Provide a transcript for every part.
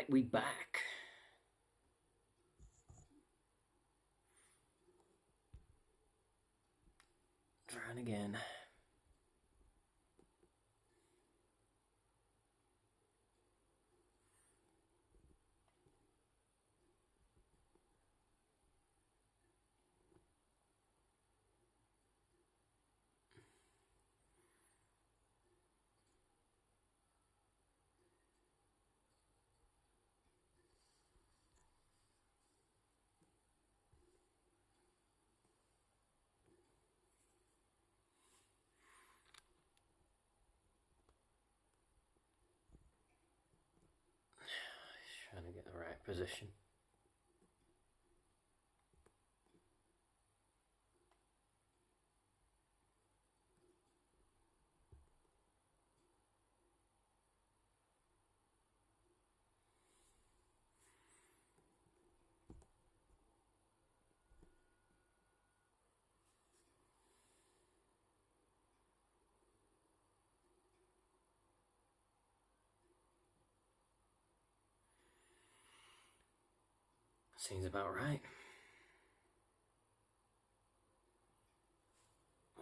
Right, we back. Trying again. Trying to get the right position. Seems about right.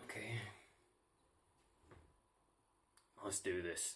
Okay. Let's do this.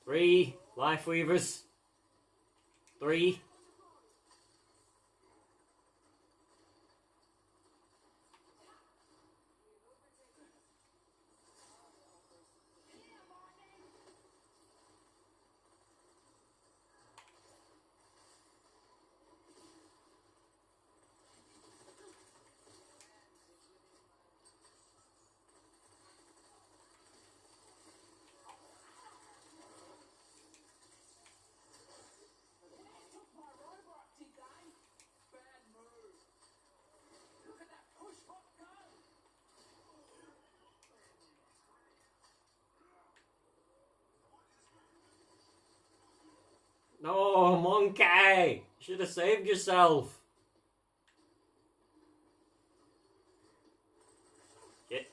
Three Life Weavers. 3. No, monkey! Should have saved yourself. Shit.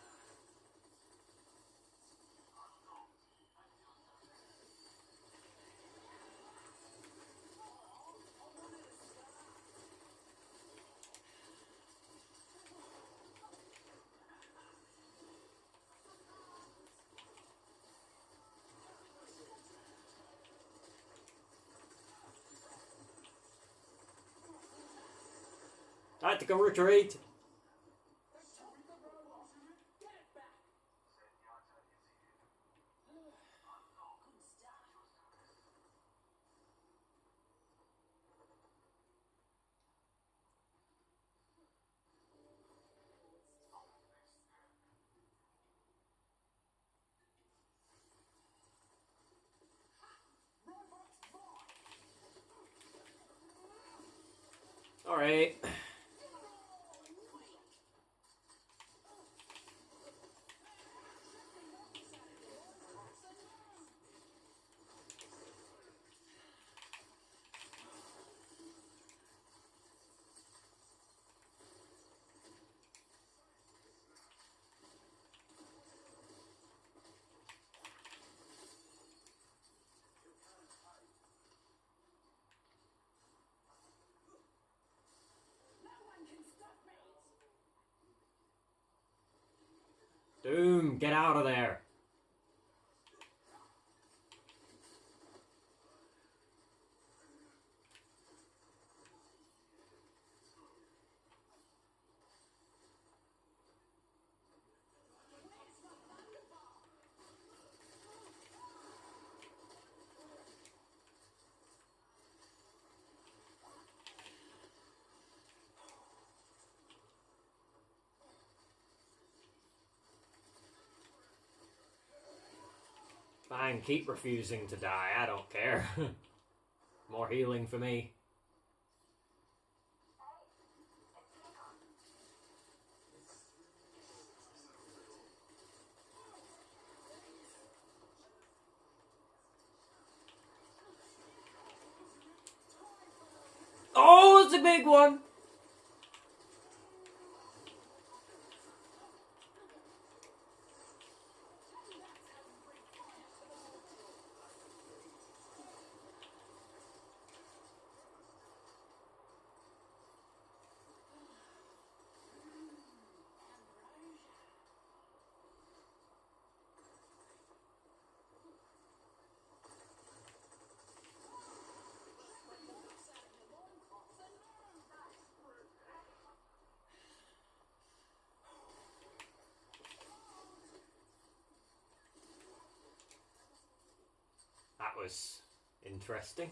Tactical retreat. Alright. Doom, get out of there. Fine, keep refusing to die. I don't care. More healing for me. Oh, it's a big one! That was interesting.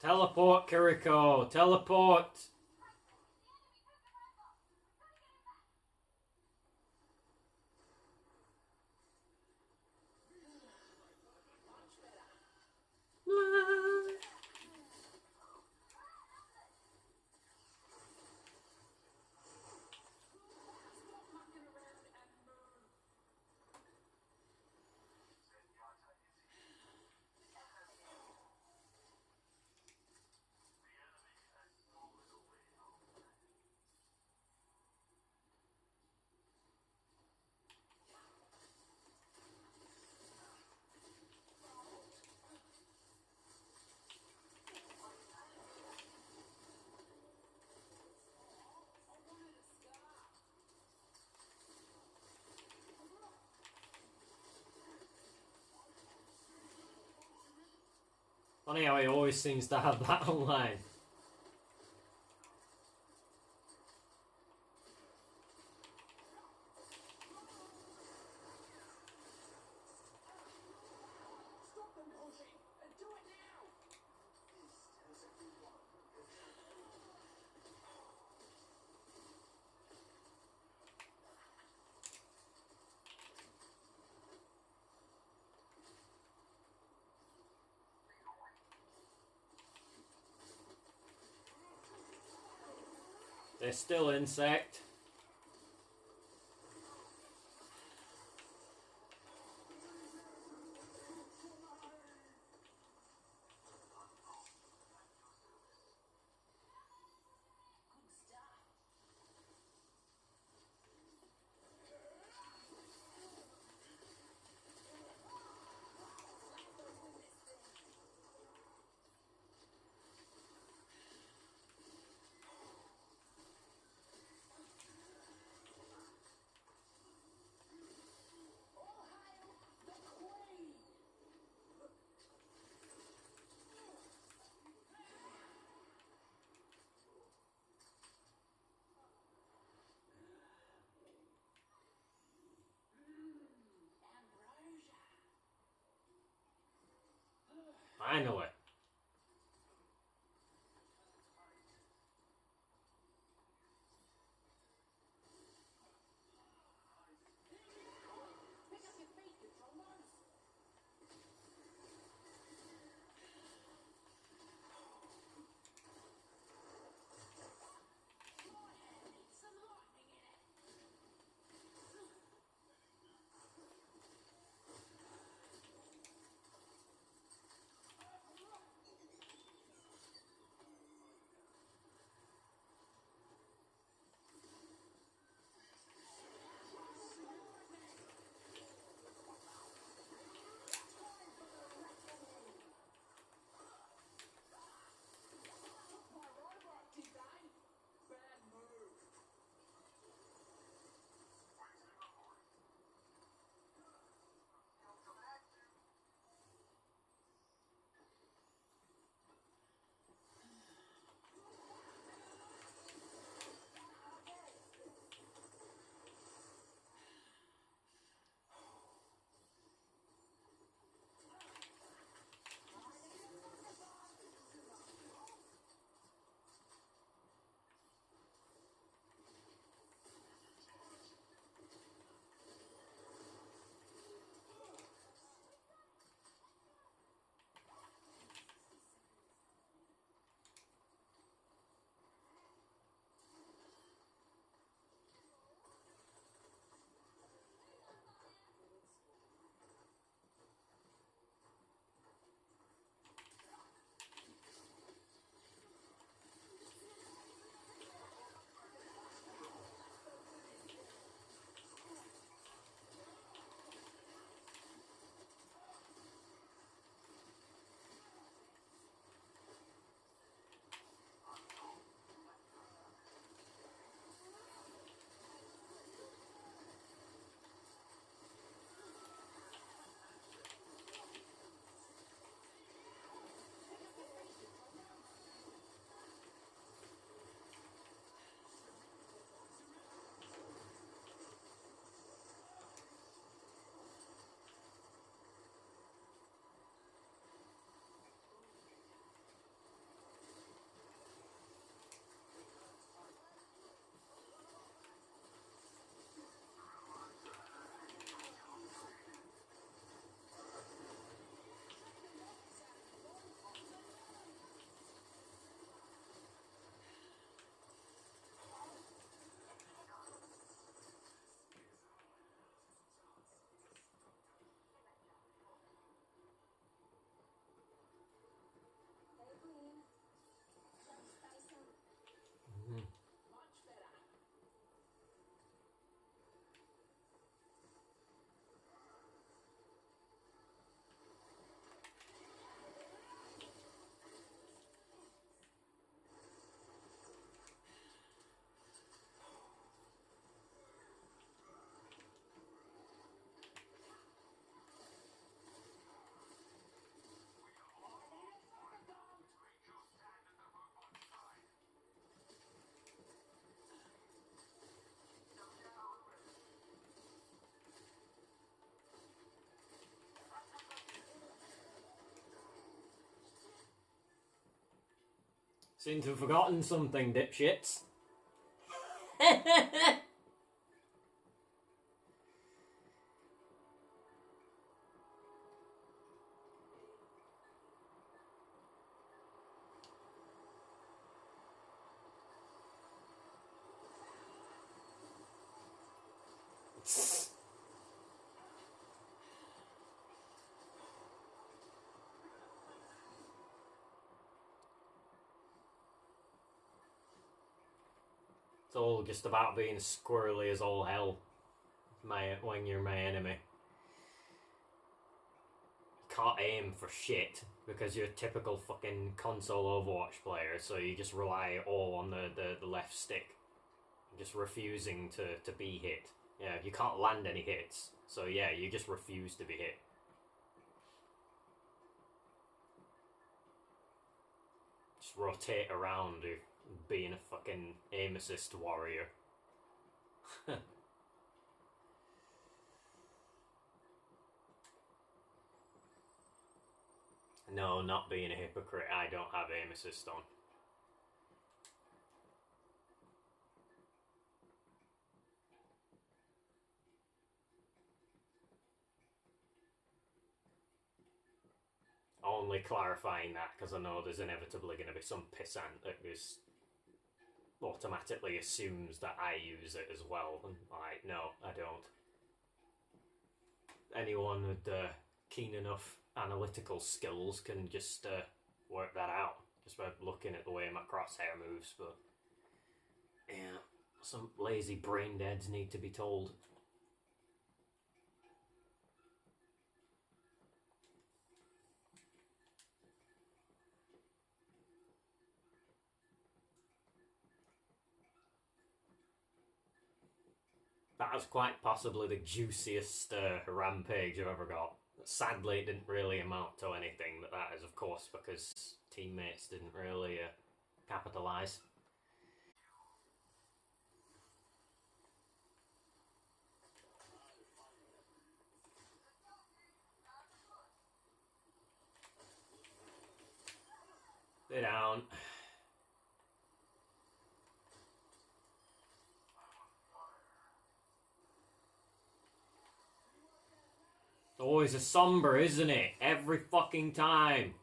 Teleport, Kiriko! Teleport! Funny how he always seems to have that online. They're still insect. Finally. Seem to have forgotten something, dipshits. It's all just about being squirrely as all hell when you're my enemy. You can't aim for shit because you're a typical fucking console Overwatch player, so you just rely all on the left stick. Just refusing to be hit. Yeah, you can't land any hits, so yeah, you just refuse to be hit. Just rotate around being a fucking aim assist warrior. No, not being a hypocrite. I don't have aim assist on. Only clarifying that because I know there's inevitably going to be some pissant that just automatically assumes that I use it as well. And like, no, I don't. Anyone with keen enough analytical skills can just work that out just by looking at the way my crosshair moves. But yeah, some lazy brain deads need to be told. That was quite possibly the juiciest rampage I've ever got. Sadly, it didn't really amount to anything, but that is, of course, because teammates didn't really capitalise. Stay down. It's always a somber, isn't it? Every fucking time.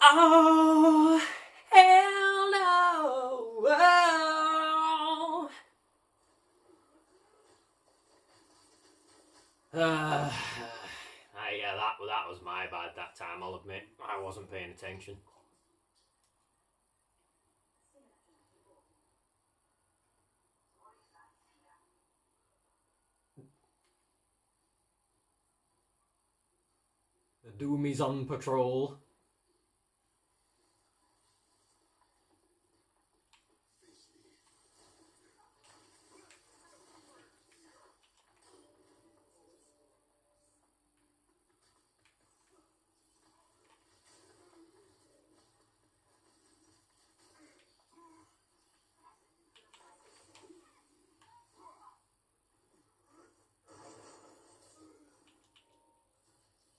Oh, hell no! Oh. Yeah, that was my bad that time, I'll admit. I wasn't paying attention. The Doomy's on patrol.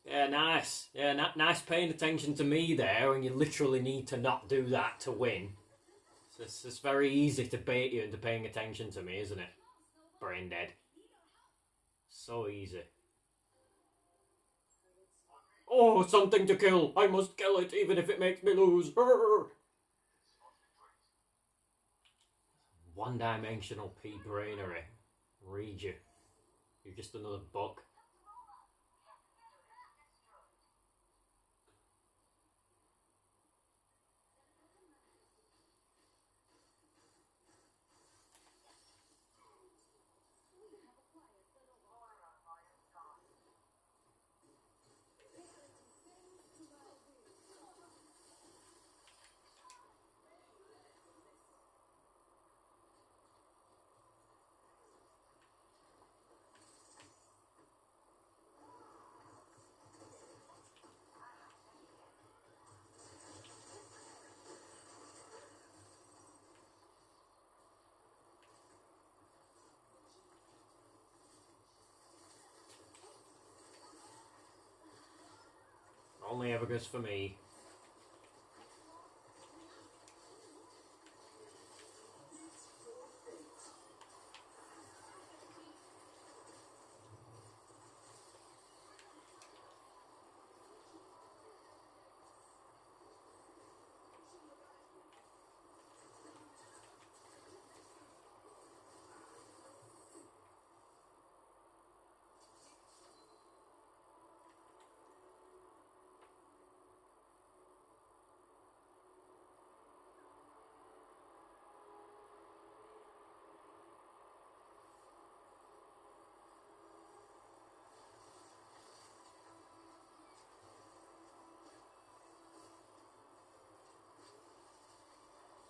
Yeah, nice. Yeah, nice paying attention to me there when you literally need to not do that to win. It's very easy to bait you into paying attention to me, isn't it? Brain dead. So easy. Oh, something to kill. I must kill it even if it makes me lose. one-dimensional pea-brainery. Read you. You're just another book. Only ever goes for me.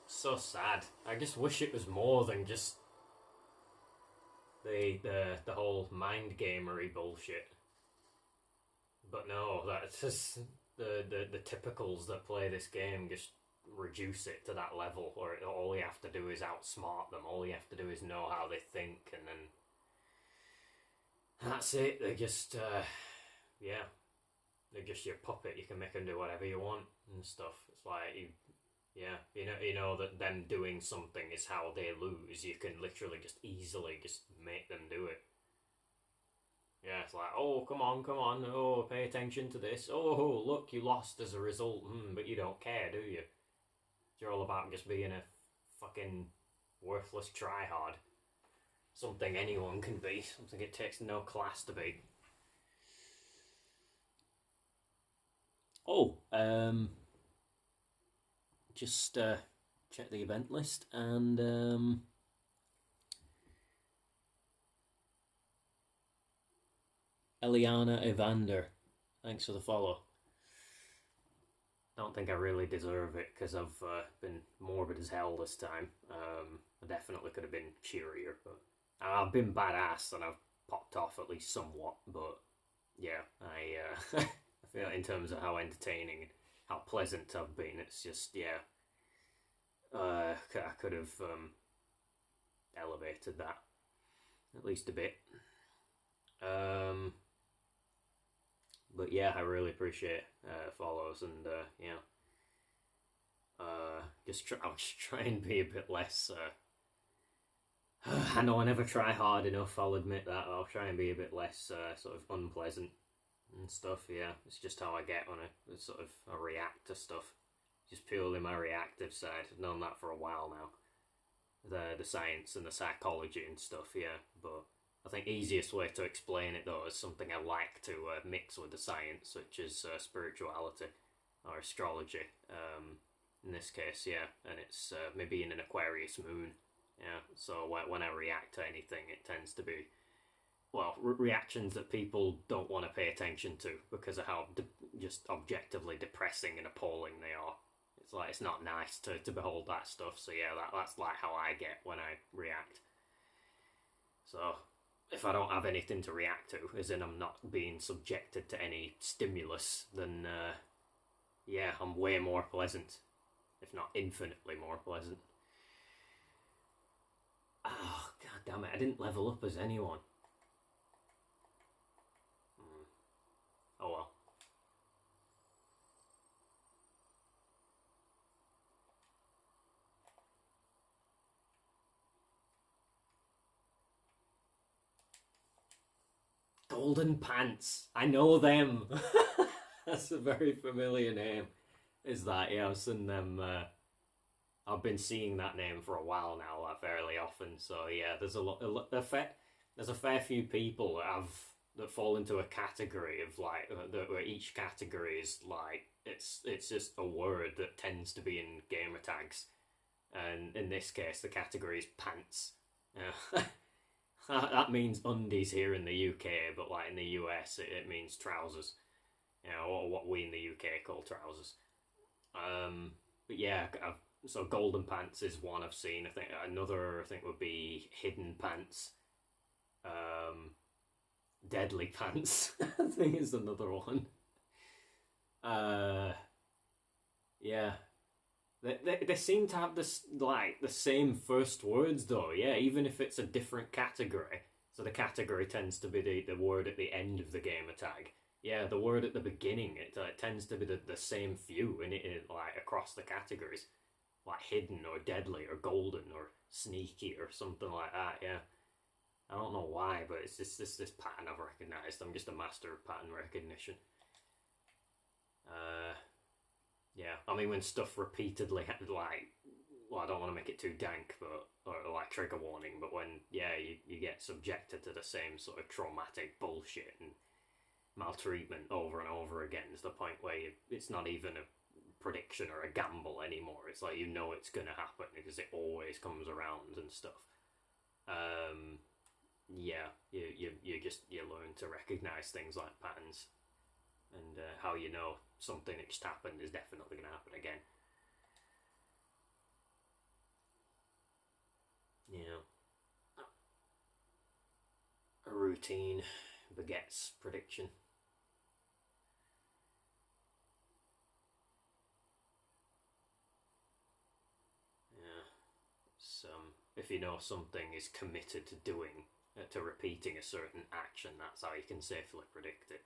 So sad. I just wish it was more than just the whole mind gamery bullshit. But no, that's just the typicals that play this game just reduce it to that level, or all you have to do is outsmart them. All you have to do is know how they think, and then that's it. They just yeah, they're just your puppet. You can make them do whatever you want and stuff. It's like you know that them doing something is how they lose. You can literally just easily just make them do it. Yeah, it's like, oh, come on, oh, pay attention to this. Oh, look, you lost as a result, but you don't care, do you? You're all about just being a fucking worthless tryhard. Something anyone can be, something it takes no class to be. Oh, just check the event list, and Eliana Evander, thanks for the follow. Don't think I really deserve it because I've been morbid as hell this time. I definitely could have been cheerier, but I've been badass and I've popped off at least somewhat. But yeah, I I feel in terms of how entertaining and how pleasant I've been, it's just I could have elevated that at least a bit. But yeah, I really appreciate follows, and I'll just try and be a bit less. I know I never try hard enough. I'll admit that. I'll try and be a bit less sort of unpleasant and stuff. Yeah, it's just how I get when I sort of I react to stuff. Just purely my reactive side. I've known that for a while now. The science and the psychology and stuff. Yeah, but I think easiest way to explain it though is something I like to mix with the science, which is spirituality or astrology. In this case, yeah, and it's me being an Aquarius moon. Yeah, so when I react to anything, it tends to be reactions that people don't want to pay attention to because of how just objectively depressing and appalling they are. It's like it's not nice to behold that stuff. So yeah, that's like how I get when I react. So if I don't have anything to react to, as in I'm not being subjected to any stimulus, then yeah, I'm way more pleasant, if not infinitely more pleasant. Oh, god damn it, I didn't level up as anyone. Oh well. Golden Pants. I know them. That's a very familiar name. Is that? Yeah, I've seen them I've been seeing that name for a while now, like fairly often. So yeah, there's there's a fair few people that fall into a category of like where each category is like it's just a word that tends to be in gamer tags, and in this case, the category is pants. That means undies here in the UK, but like in the US, it means trousers. Or what we in the UK call trousers. But yeah, so golden pants is one I've seen. I think another would be hidden pants. Deadly pants. I think is another one. Yeah, they seem to have this like the same first words though. Yeah, even if it's a different category. So the category tends to be the word at the end of the gamer tag. Yeah, the word at the beginning it tends to be the same few in it like across the categories, like hidden or deadly or golden or sneaky or something like that. Yeah, I don't know why, but it's just this pattern I've recognised. I'm just a master of pattern recognition. Yeah, I mean when stuff repeatedly like, well, I don't want to make it too dank, but or like trigger warning, but when you get subjected to the same sort of traumatic bullshit and maltreatment over and over again, is the point where it's not even a prediction or a gamble anymore. It's like it's going to happen because it always comes around and stuff. Yeah, you learn to recognize things like patterns, and how something that just happened is definitely going to happen again. A routine begets prediction. Yeah, if you know something is committed to doing, to repeating a certain action, that's how you can safely predict it.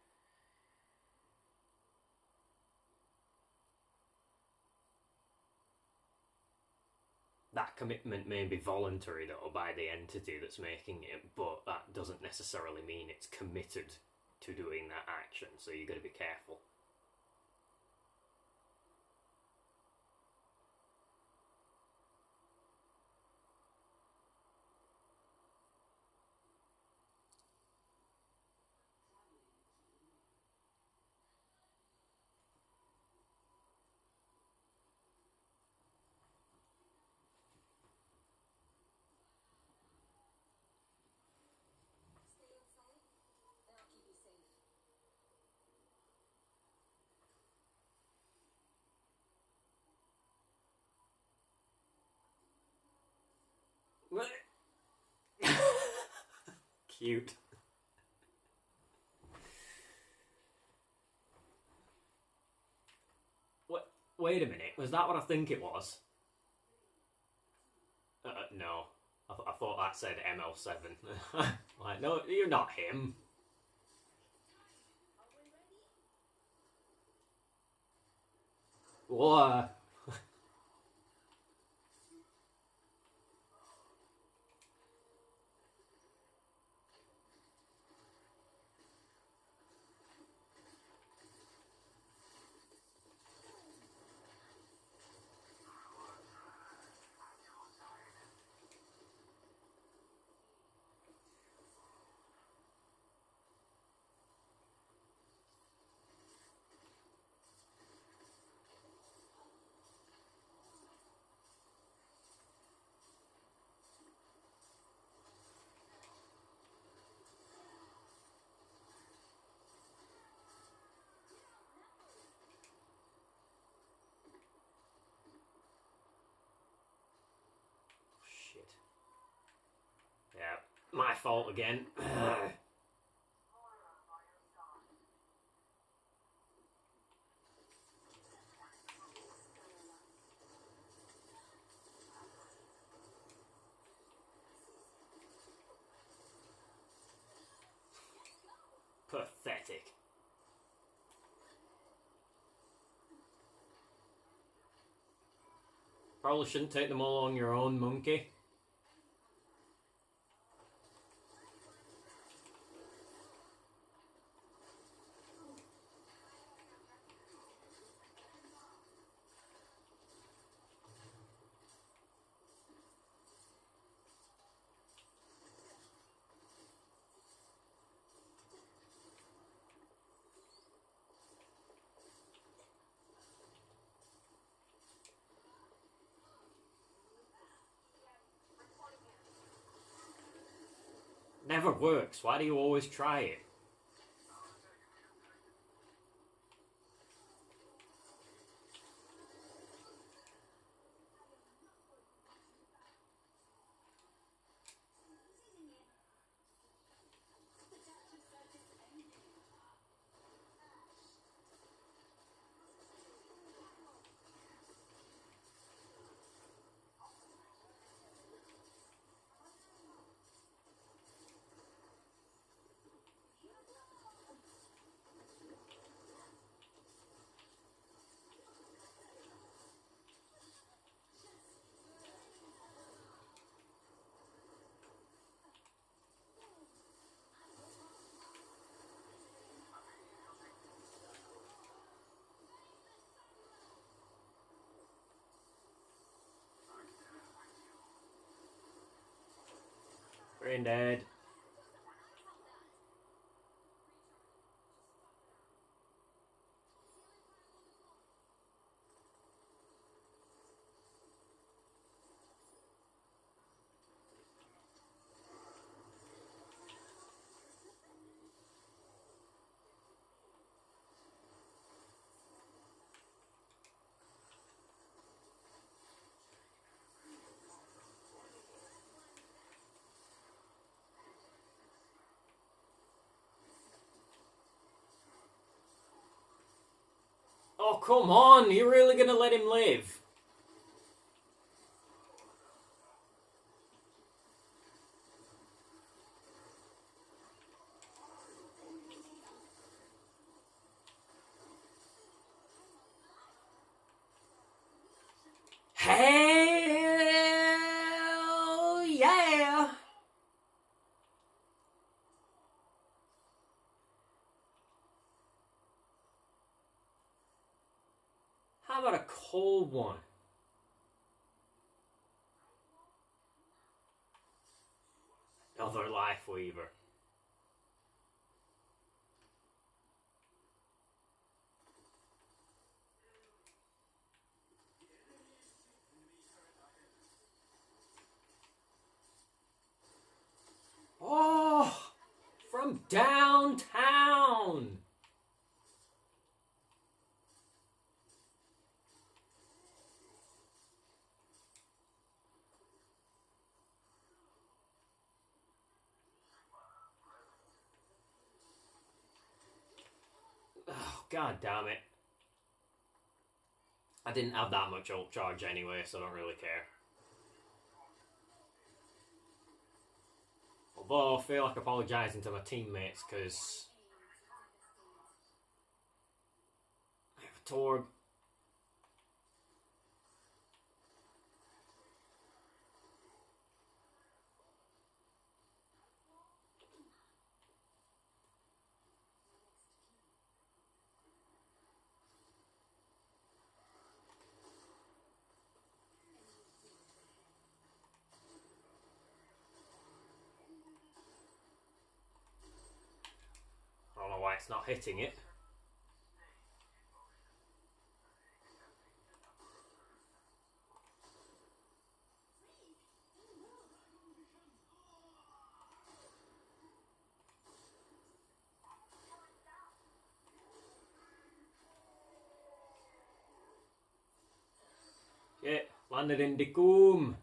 That commitment may be voluntary though by the entity that's making it, but that doesn't necessarily mean it's committed to doing that action, so you've got to be careful. Cute. Wait a minute, was that what I think it was? No. I thought that said ML7. Like, no, you're not him. What? Shit. Yeah, my fault again. Pathetic. Probably shouldn't take them all on your own, monkey. Never works. Why do you always try it? Brain dead. Oh, come on! You're really gonna let him live? Hell yeah! How about a cold one? Another Life Weaver. Oh! From downtown! Oh, god damn it. I didn't have that much ult charge anyway, so I don't really care. Although I feel like apologising to my teammates because I have a Torg. I don't know why it's not hitting it. Yeah, landed in the Decum.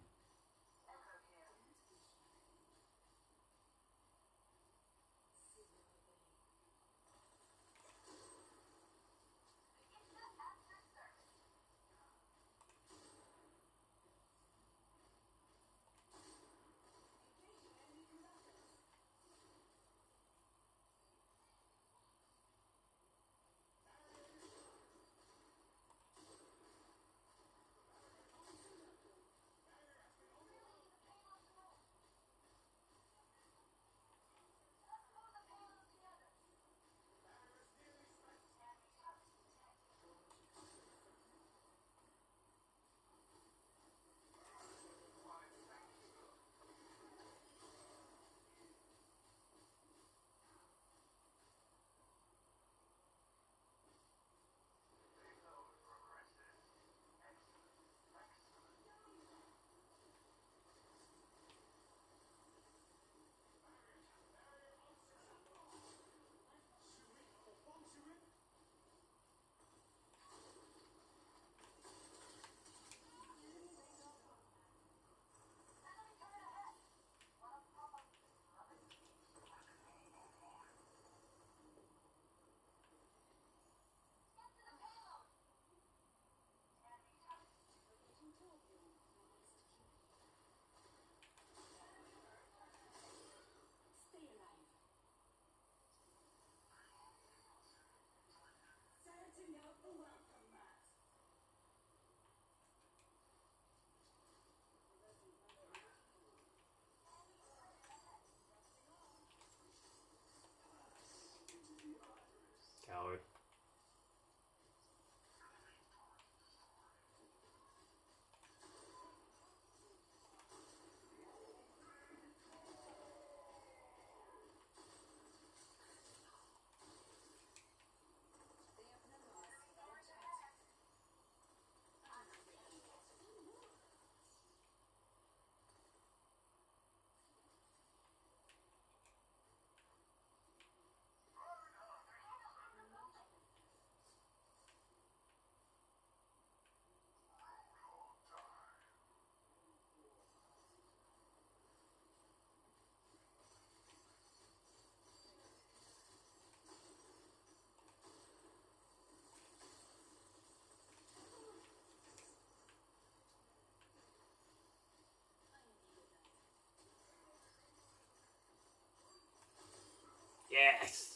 Yes!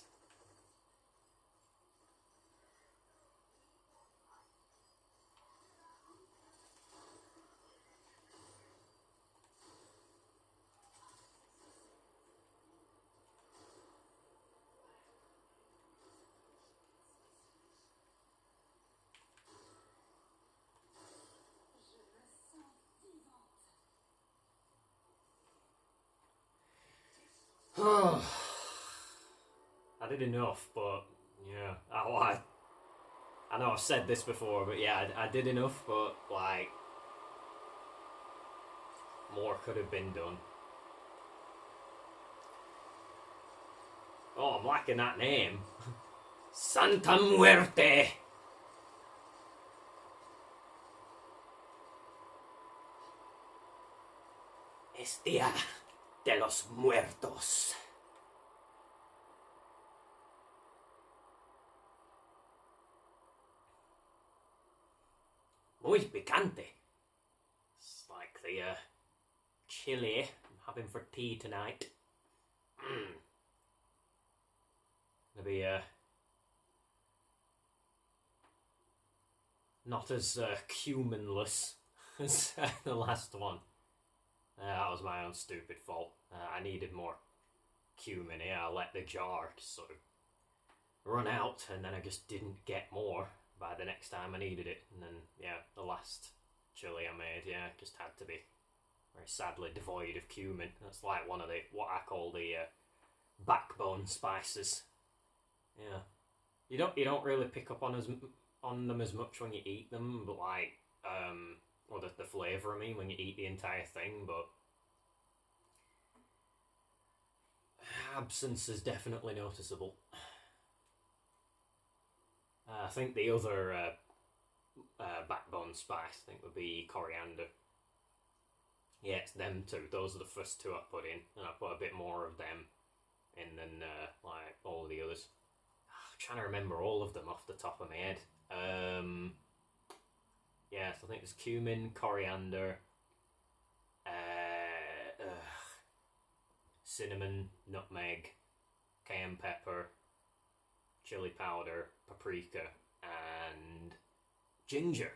I did enough, but yeah, I know I've said this before, but yeah, I did enough, but like more could have been done. Oh, I'm liking that name. Santa Muerte! Es Día de los Muertos. Muy picante. It's like the chili I'm having for tea tonight. Maybe not as cuminless as the last one. That was my own stupid fault. I needed more cumin here. I let the jar sort of run out, and then I just didn't get more by the next time I needed it. And then, yeah, the last chili I made, yeah, just had to be very sadly devoid of cumin. That's like one of the what I call the backbone spices. Yeah, you don't really pick up on them as much when you eat them, but like or the flavour, I mean, when you eat the entire thing, but absence is definitely noticeable. I think the other backbone spice, I think, would be coriander. Yeah, it's them two. Those are the first two I put in, and I put a bit more of them in than like all of the others. I'm trying to remember all of them off the top of my head. Yeah, so I think it's cumin, coriander, cinnamon, nutmeg, cayenne pepper, chili powder, paprika, and ginger.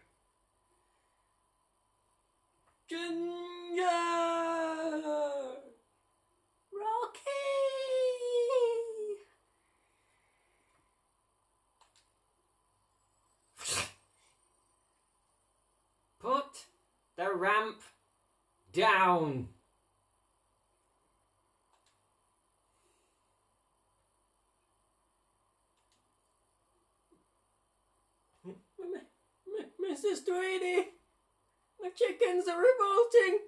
Ginger! Rocky! Put the ramp down. Mrs. Tweedy, the chickens are revolting.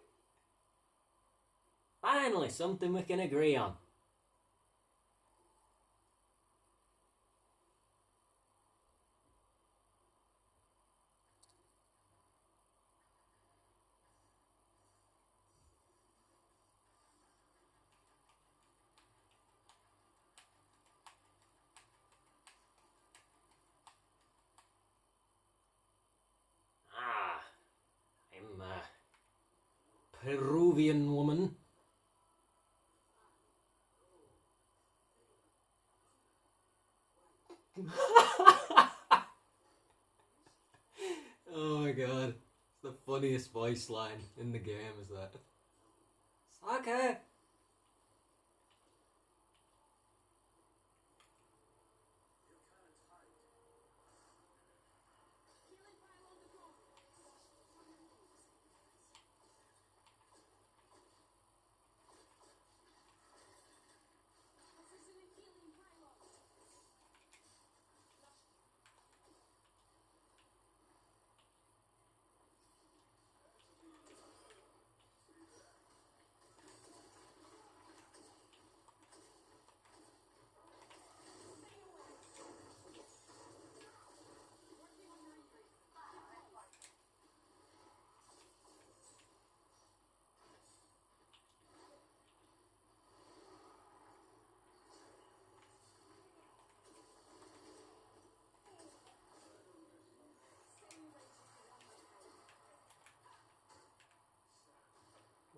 Finally, something we can agree on. I'm a Peruvian woman. Oh my god. It's the funniest voice line in the game, is that? Sake!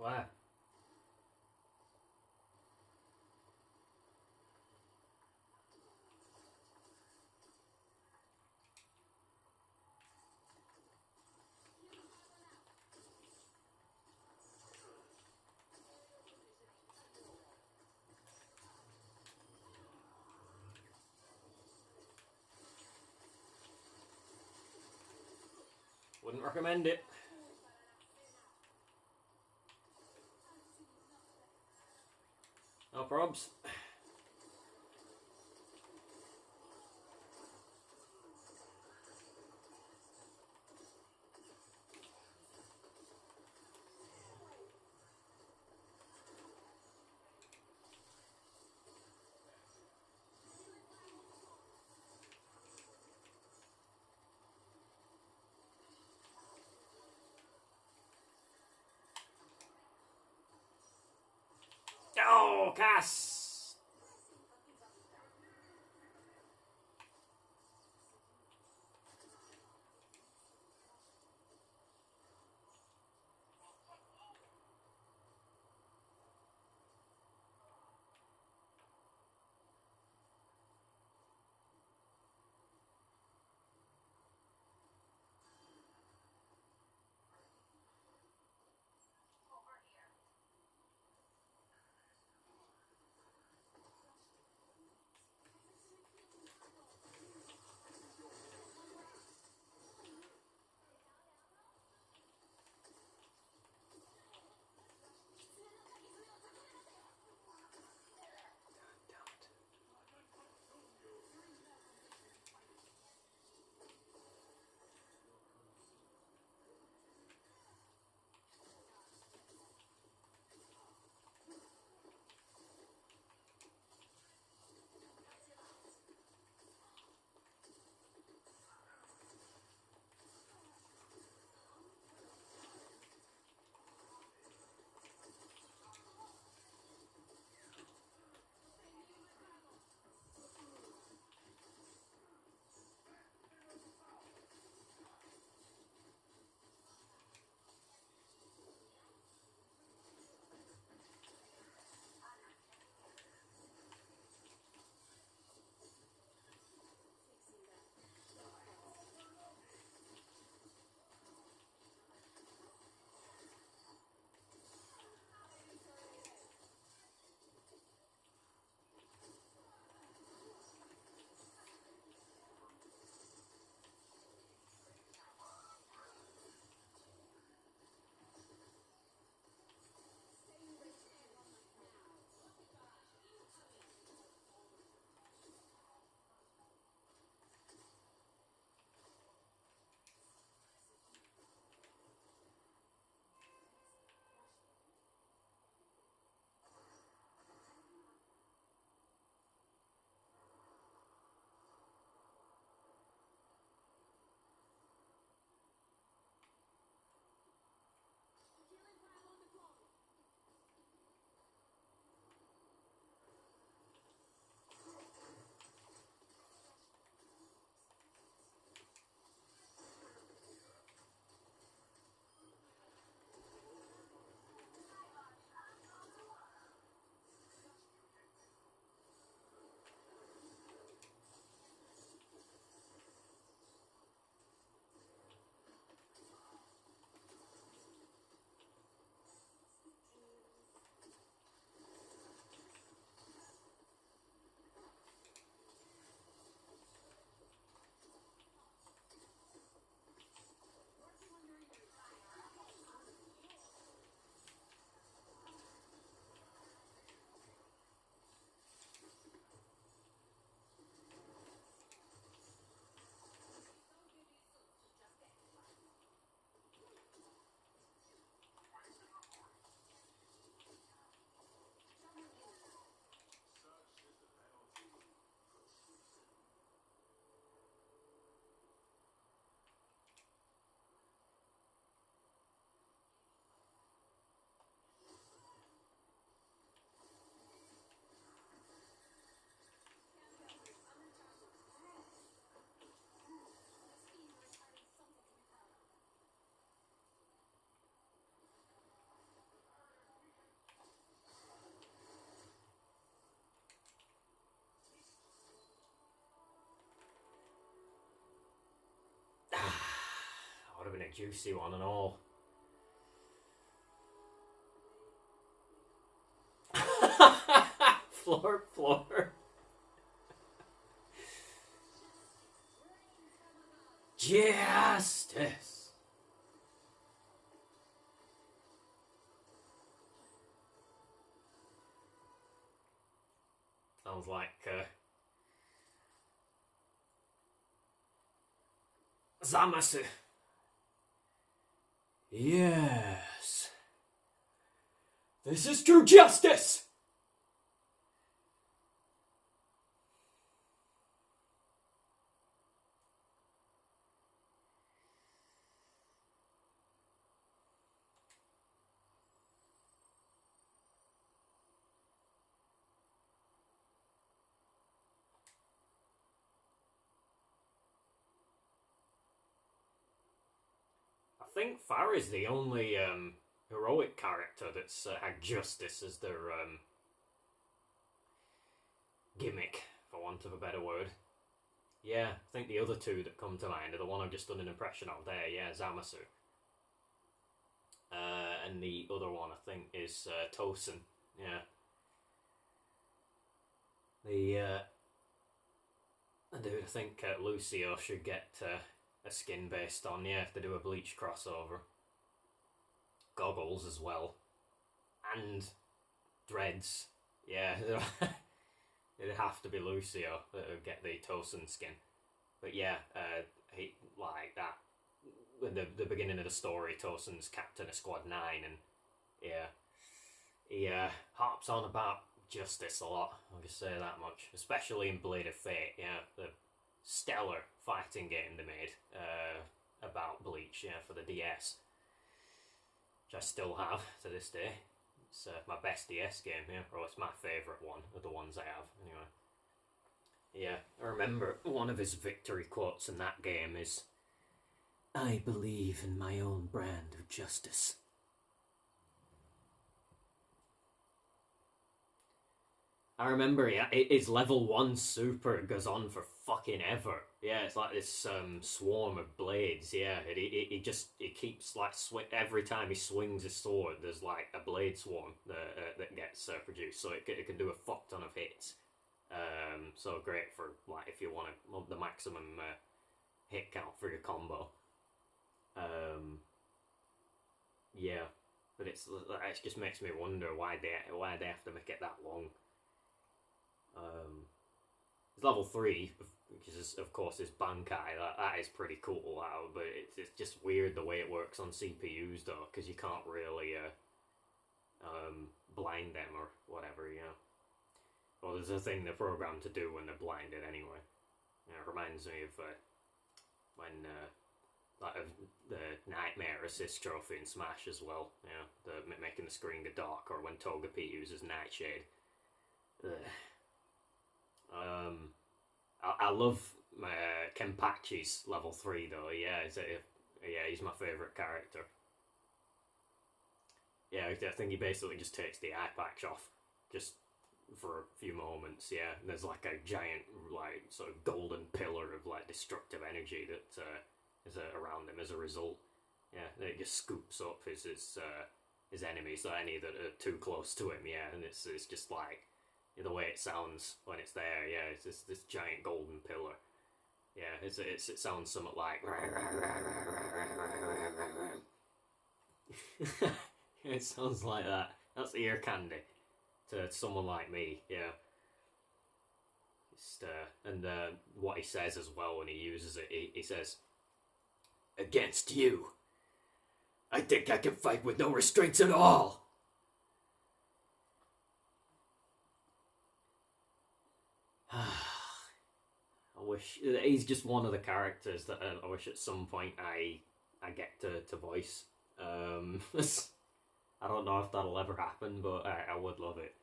Wow. Wouldn't recommend it. No probs. Oh, Cass! Would have been a juicy one and all. Floor. Justice. like Zamasu. Yes. This is true justice! I think Farah's the only heroic character that's had justice as their gimmick, for want of a better word. Yeah, I think the other two that come to mind are the one I've just done an impression of there, yeah, Zamasu. And the other one, I think, is Tosin, yeah. I think Lucio should get a skin based on, yeah, if they do a Bleach crossover. Goggles as well. And dreads. Yeah, it'd have to be Lucio that would get the Tosin skin. But yeah, he, like that. At the beginning of the story, Tosin's captain of Squad 9, and yeah, he harps on about justice a lot, I'll just say that much. Especially in Blade of Fate, yeah, the stellar fighting game they made about Bleach, yeah, for the DS. Which I still have to this day. It's my best DS game, yeah, or it's my favourite one of the ones I have, anyway. Yeah, I remember one of his victory quotes in that game is, "I believe in my own brand of justice." I remember, yeah, his level 1 super goes on for fucking ever. Yeah, it's like this swarm of blades, yeah. It keeps, like, every time he swings his sword, there's, like, a blade swarm that gets produced, so it can do a fuck ton of hits. So great for, like, if you want the maximum hit count for your combo. Yeah, but it just makes me wonder why they have to make it that long. It's level 3, which is of course is Bankai. That is pretty cool, but it's just weird the way it works on CPUs though, because you can't really blind them or whatever, you know. Well, there's a thing they're programmed to do when they're blinded anyway. It reminds me of when the Nightmare Assist trophy in Smash as well. Yeah, the making the screen go dark, or when Togepi uses Nightshade. I love Kenpachi's level 3 though. Yeah, he's my favourite character. Yeah, I think he basically just takes the eye patch off just for a few moments. Yeah, and there's like a giant, like, sort of golden pillar of like destructive energy that is around him as a result. Yeah, and it just scoops up his enemies, so any that are too close to him. Yeah, and it's just like, the way it sounds when it's there, yeah, it's just this giant golden pillar. Yeah, it sounds somewhat like it sounds like that. That's ear candy to someone like me, yeah. And what he says as well when he uses it, he says, "Against you, I think I can fight with no restraints at all." I wish he's just one of the characters that I wish at some point I get to voice. I don't know if that'll ever happen, but I would love it.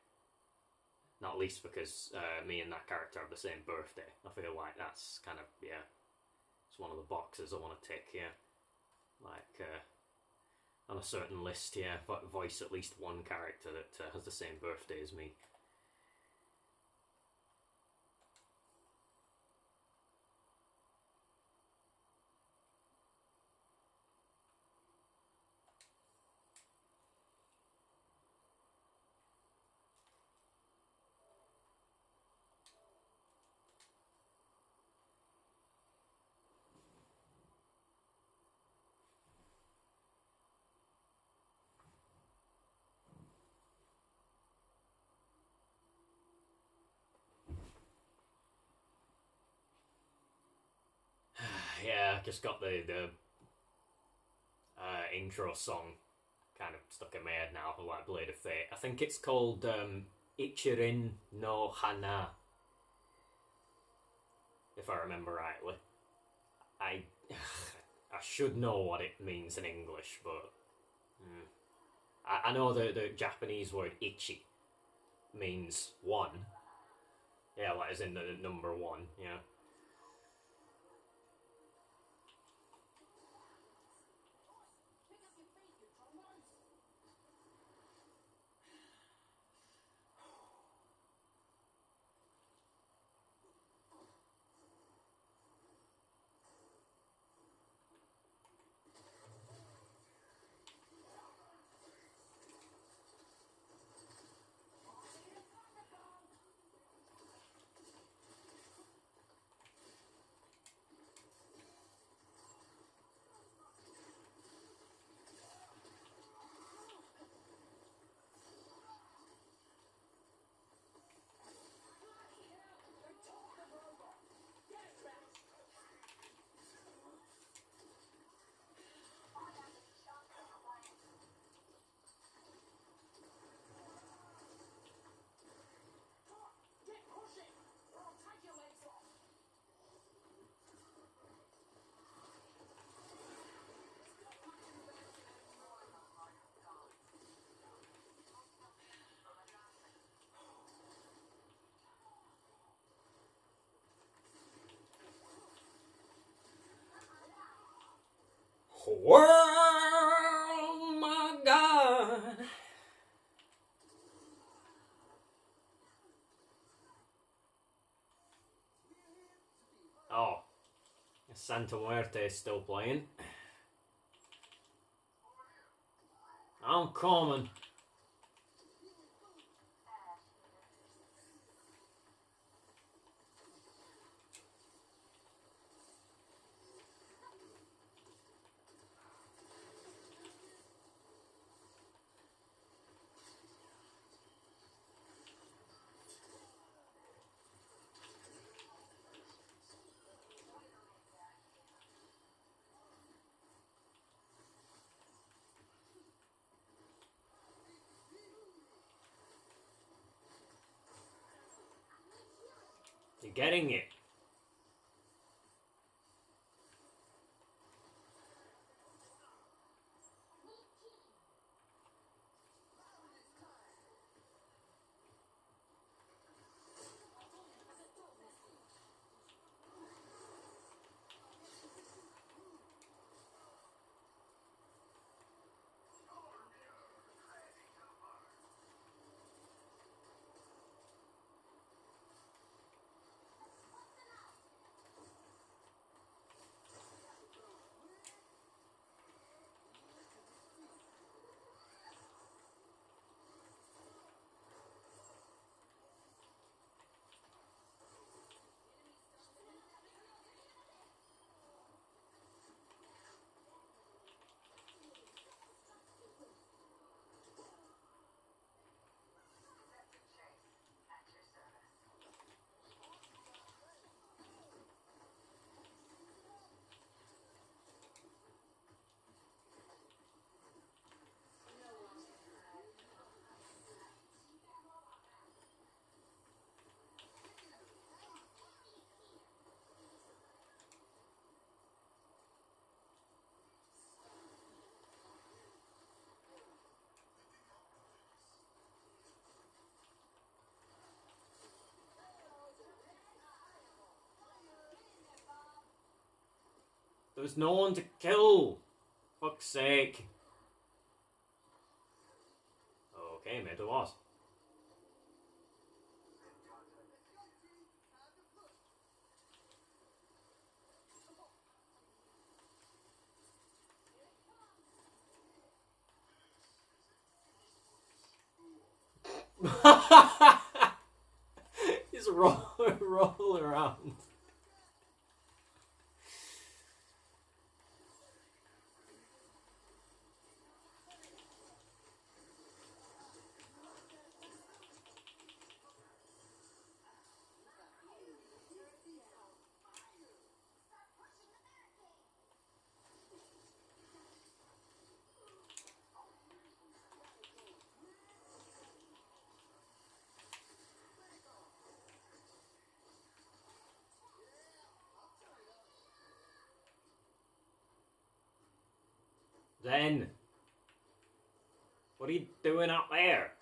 Not least because me and that character have the same birthday. I feel like that's kind of, yeah, it's one of the boxes I want to tick, yeah. Like, on a certain list, yeah, voice at least one character that has the same birthday as me. just got the intro song kind of stuck in my head now for like Blade of Fate. I think it's called Ichirin no Hana, if I remember rightly. I should know what it means in English, but I know the Japanese word ichi means one. Yeah, like as in the number one, yeah. Oh my god! Oh, Santa Muerte is still playing. I'm coming. You're getting it. There's no one to kill. Fuck's sake. Okay, maybe there was. Just roll around. Zen! What are you doing up there?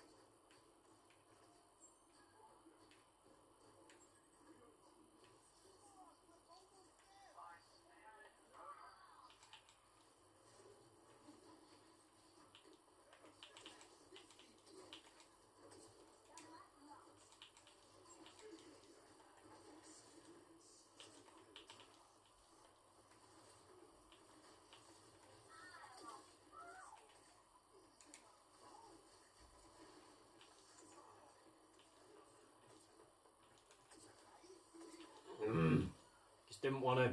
Just didn't want to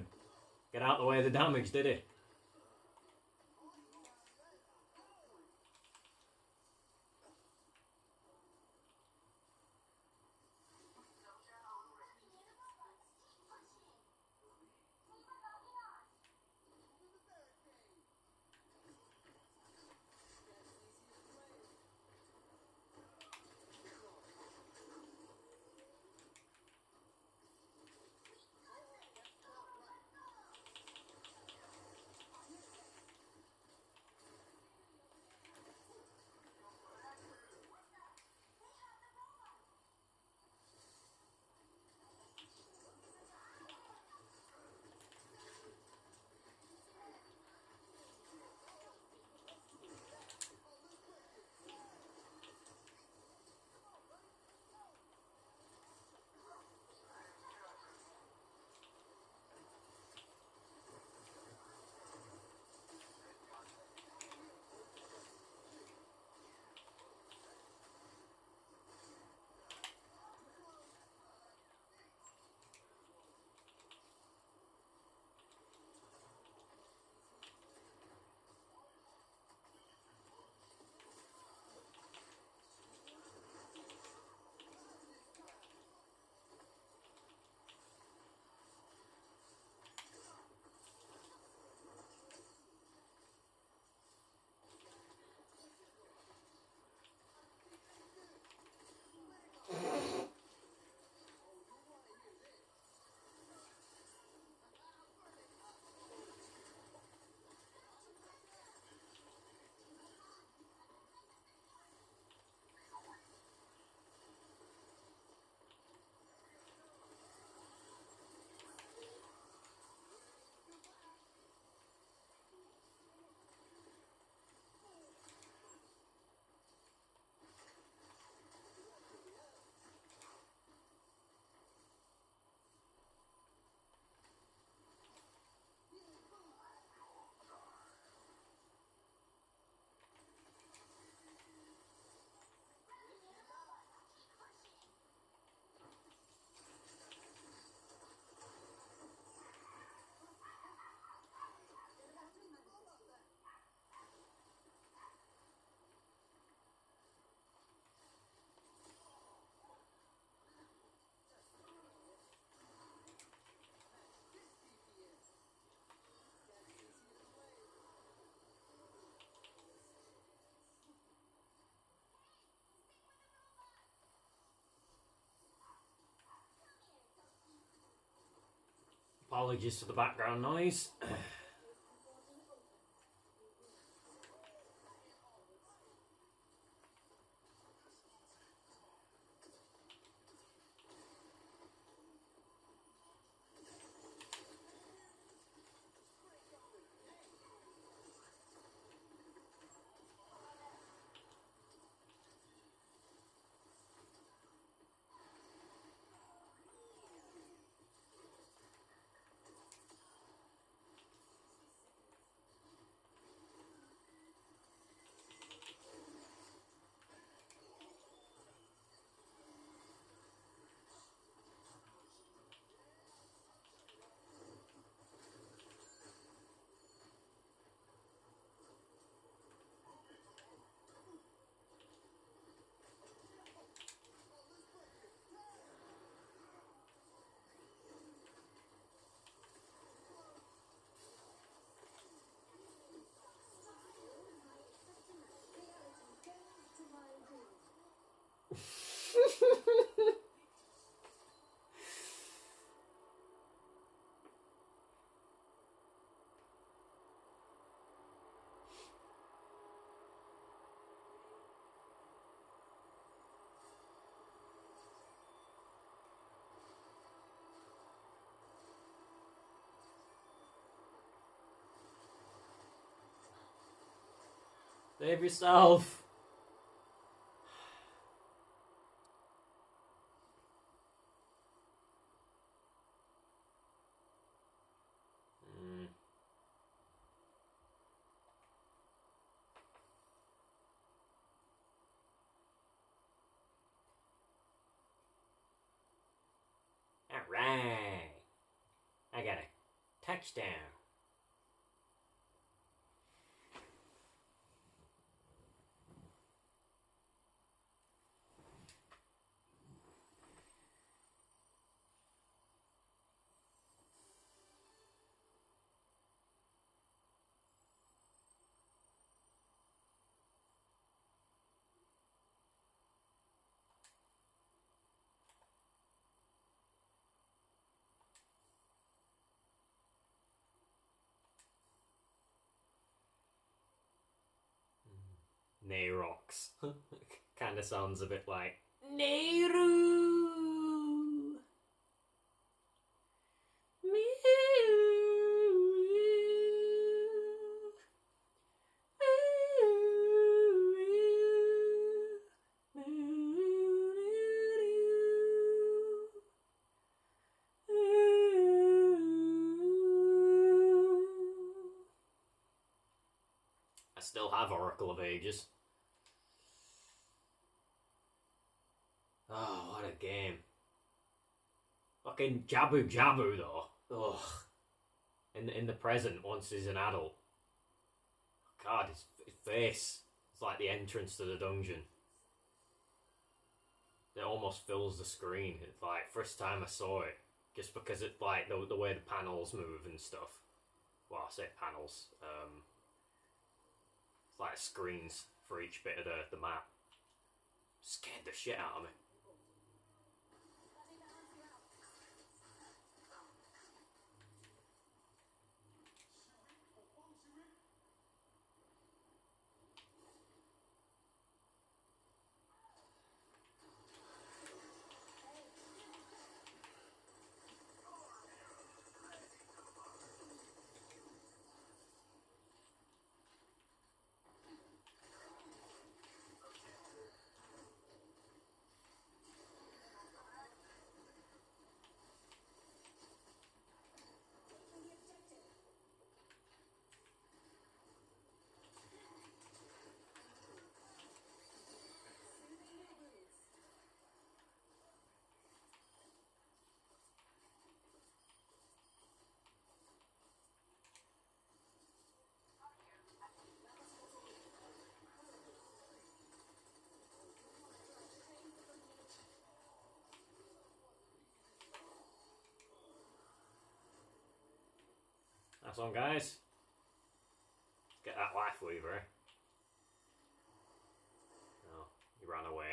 get out the way of the damage, did he? Apologies for the background noise. Save yourself. Alright. I got a touchdown. Nayrox. Kind of sounds a bit like Nehru. I still have Oracle of Ages. Oh, what a game. Fucking Jabu Jabu, though. Ugh. In the present, once he's an adult. God, his face. It's like the entrance to the dungeon. It almost fills the screen. It's like, first time I saw it. Just because it's like the way the panels move and stuff. Well, I say panels. It's like screens for each bit of the map. Scared the shit out of me. That's on, guys. Let's get that life weaver. Oh, he ran away.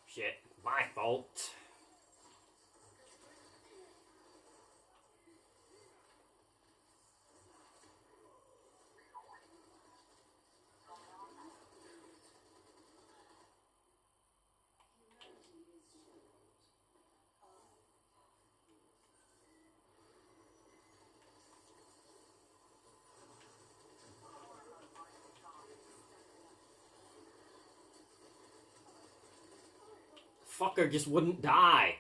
Shit, my fault. Fucker just wouldn't die.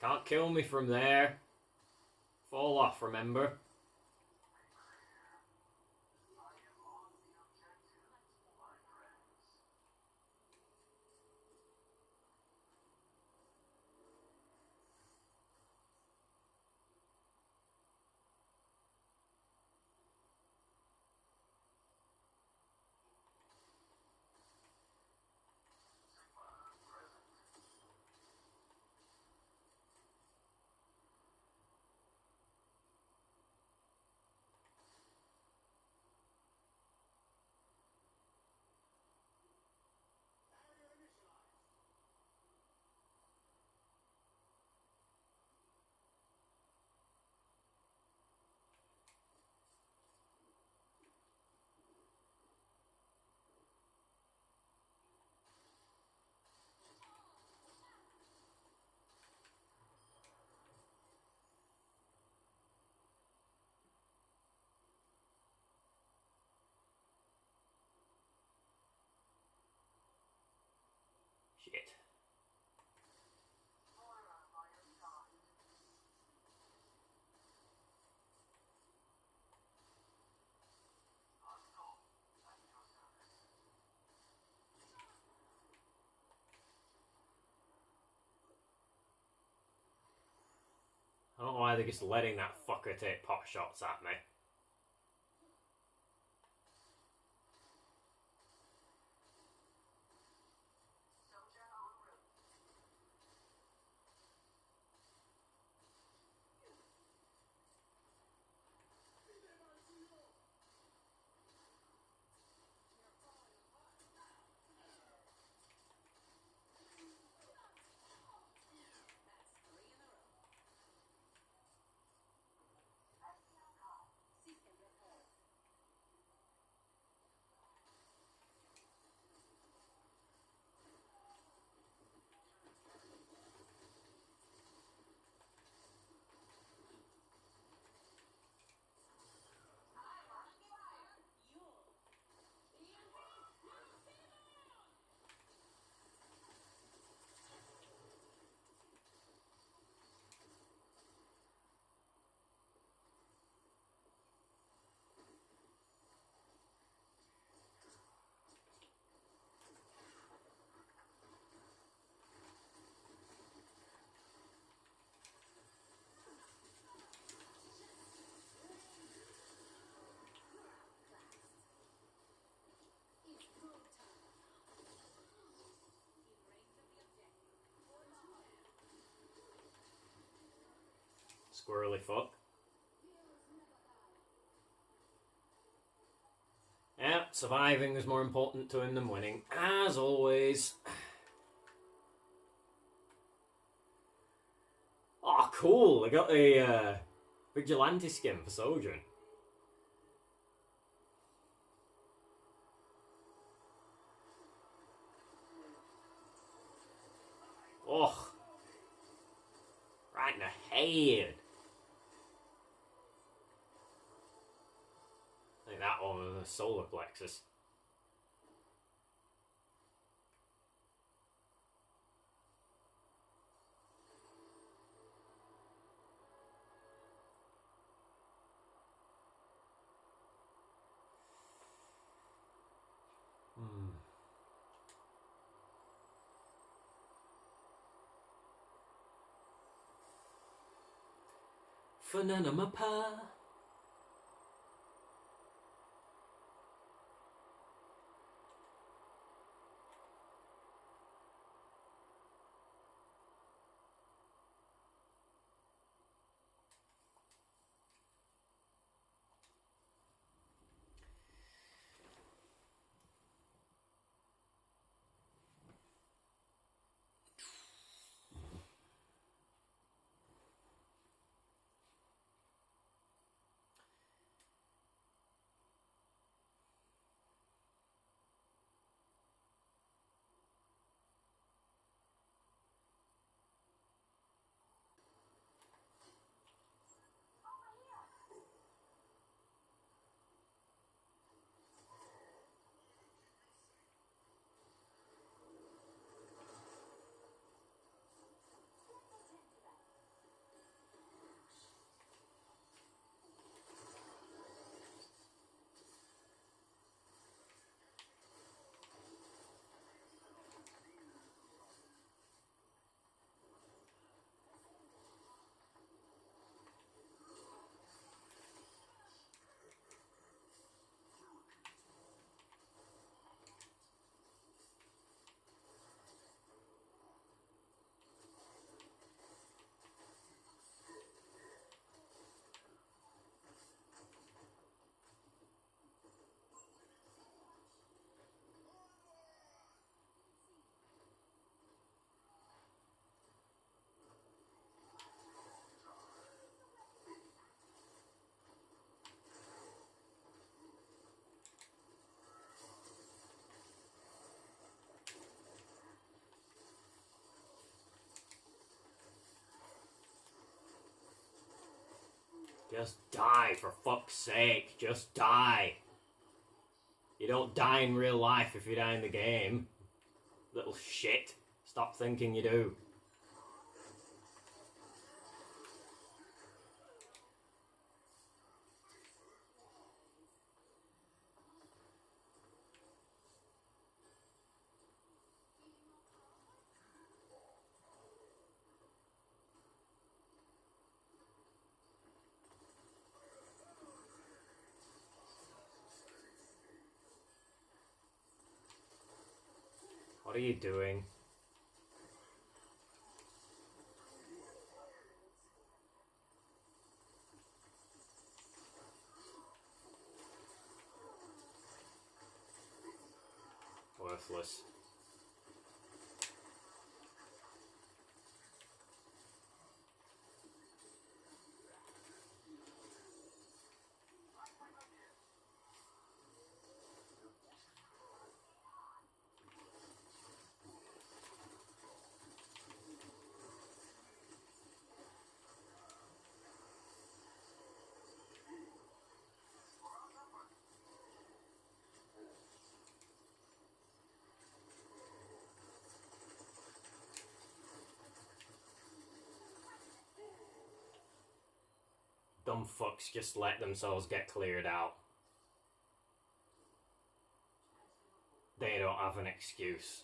Can't kill me from there. Fall off, remember? Shit. I don't know why they're just letting that fucker take pot shots at me. Squirrely fuck. Yeah, surviving is more important to him than winning, as always. Oh, cool! I got a vigilante skin for Sojourn. Oh, right in the head. I think that one was a solar plexus. Fanana Mapa. Just die, for fuck's sake. Just die. You don't die in real life if you die in the game. Little shit. Stop thinking you do. What are you doing? Worthless. Dumb fucks just let themselves get cleared out. They don't have an excuse.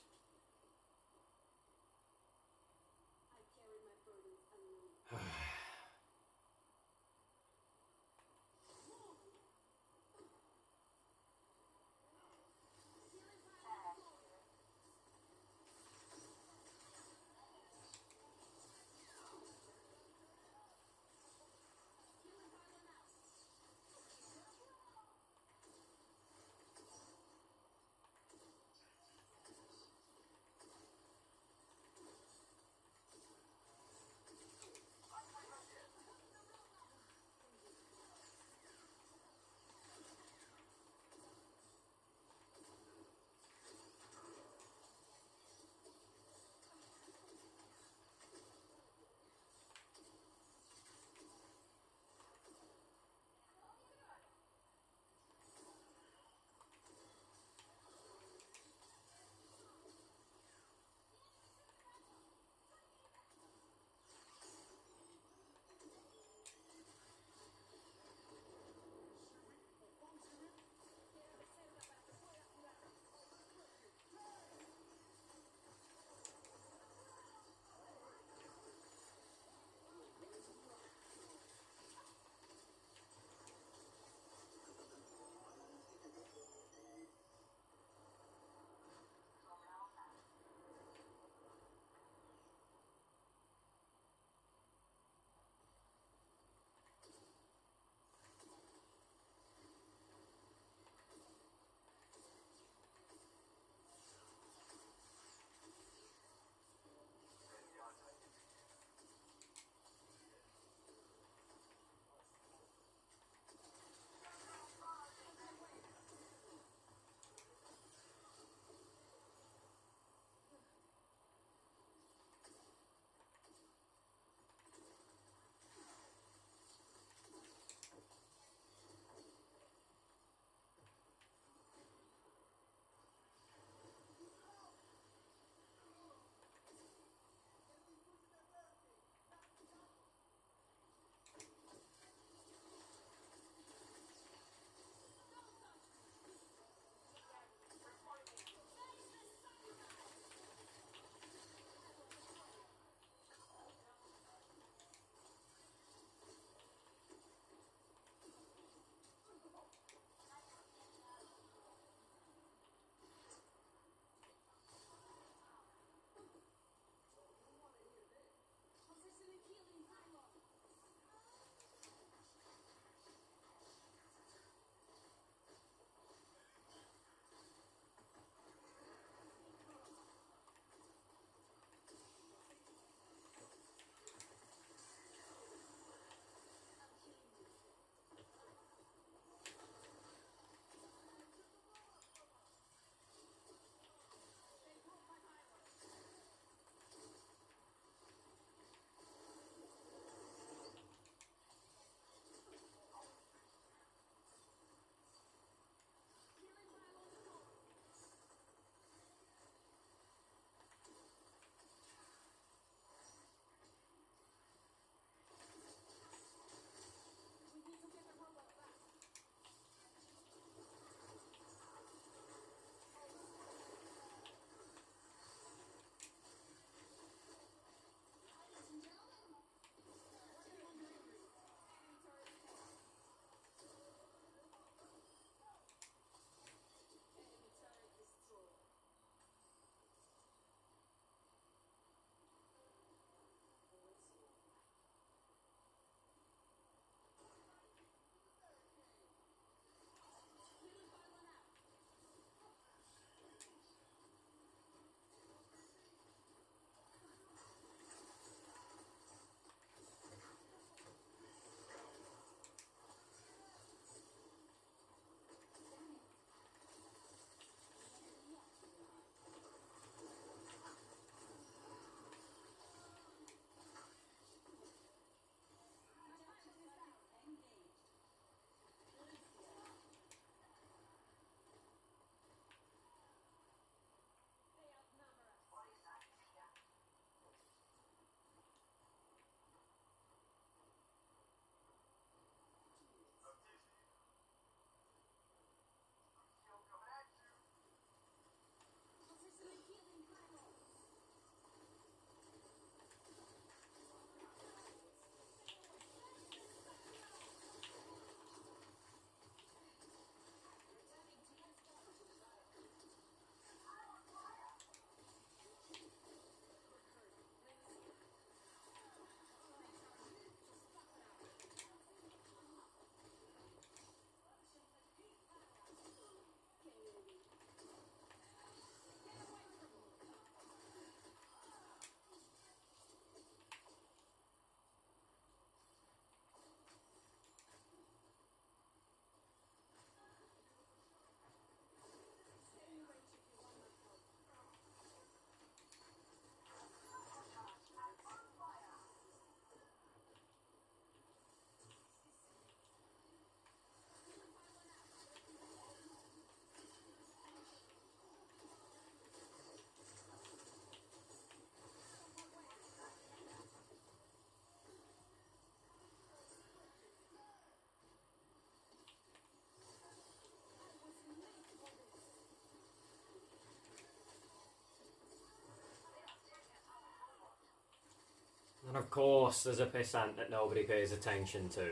Of course, there's a pissant that nobody pays attention to.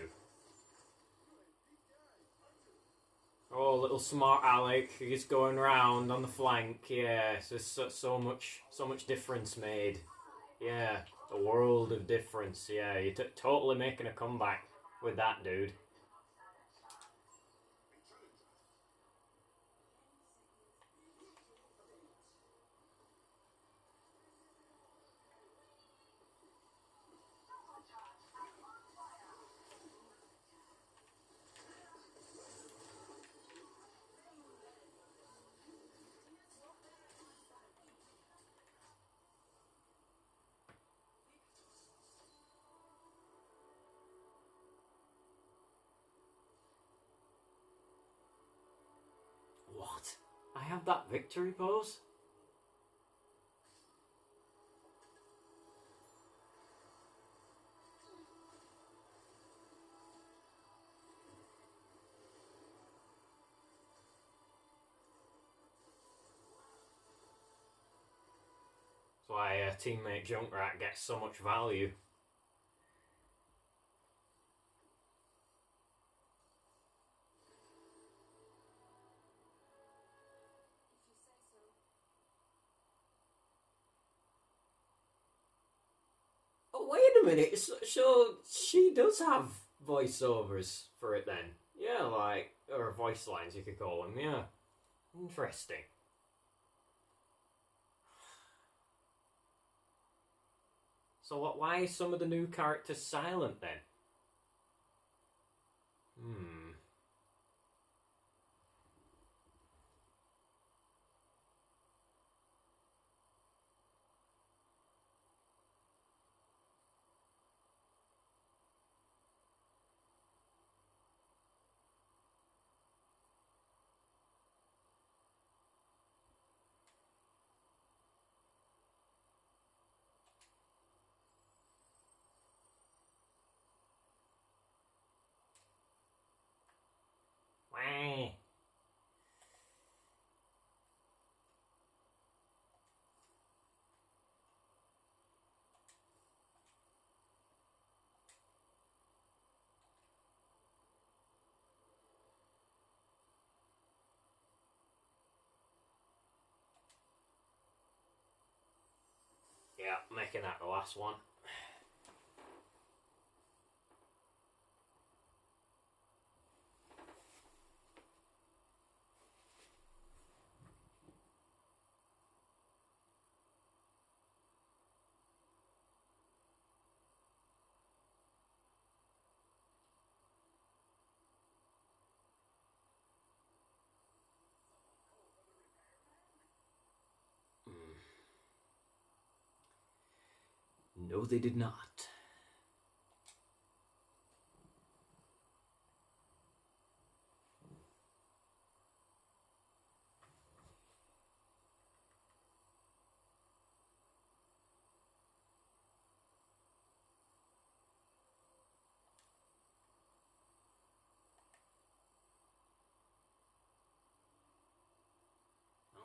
Oh, little smart Alec, he's going round on the flank. Yeah, there's so much difference made. Yeah, a world of difference. Yeah, you're totally making a comeback with that, dude. What? I have that victory pose? That's why teammate Junkrat gets so much value. Oh, wait a minute. So she does have voiceovers for it then? Yeah, like, or voice lines you could call them. Yeah, interesting. So why is some of the new characters silent then? Hmm. Wah. Yeah, making that the last one. Hmm. No, they did not.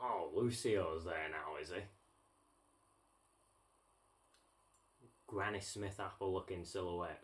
Oh, Lucio's there now, is he? Granny Smith apple looking silhouette.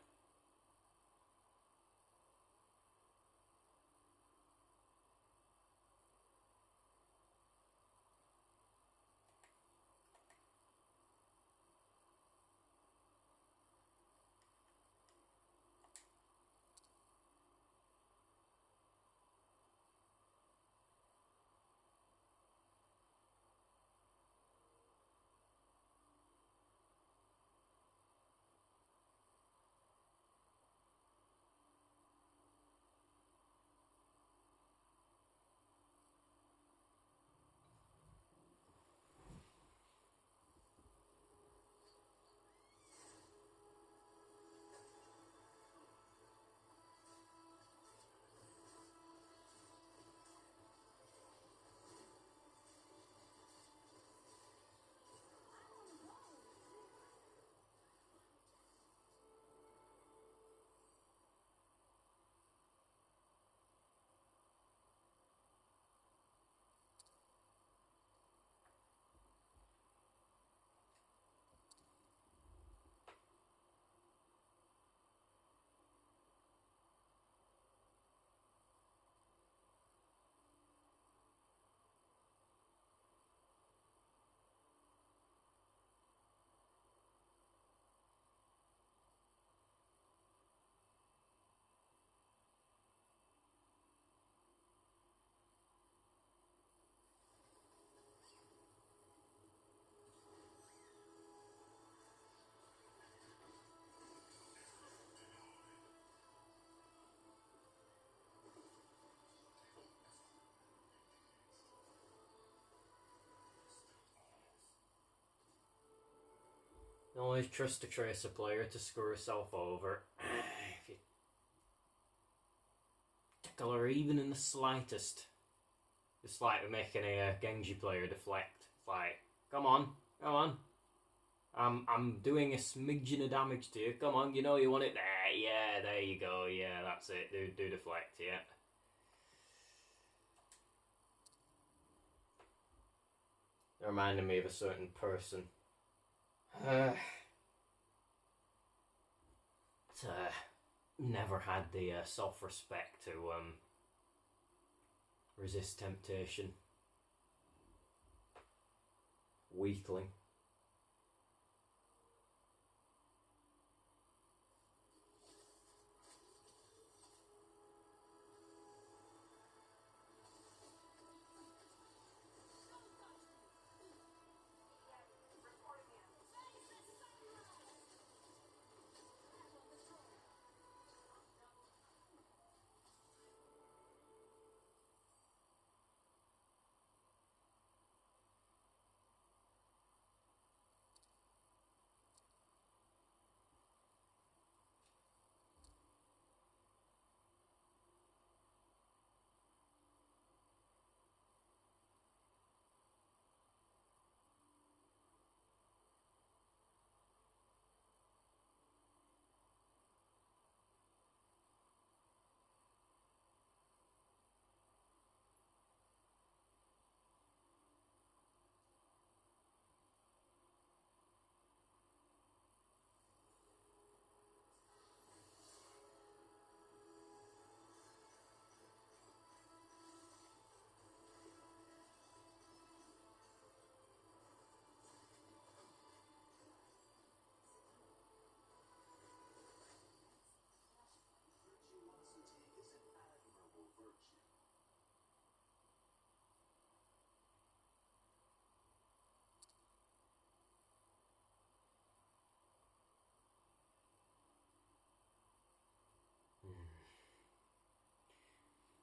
always trust a tracer player to screw herself over. If you tickle her even in the slightest, it's like making a Genji player deflect. It's like, come on, come on. I'm doing a smidgen of damage to you. Come on, you know you want it. There, yeah, there you go. Yeah, that's it. Do deflect, yeah. It reminded me of a certain person. Never had the self-respect to resist temptation. Weakling.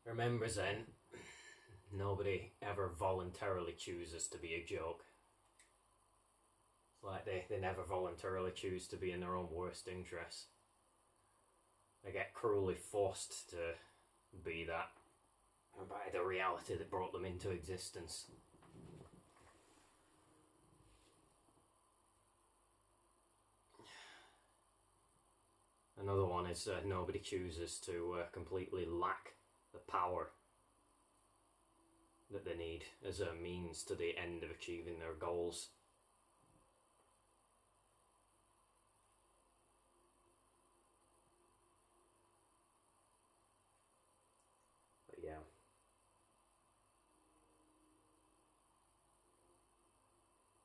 Remember, Zen, nobody ever voluntarily chooses to be a joke. It's like they never voluntarily choose to be in their own worst interests. They get cruelly forced to be that by the reality that brought them into existence. Another one is nobody chooses to completely lack the power that they need as a means to the end of achieving their goals. But yeah.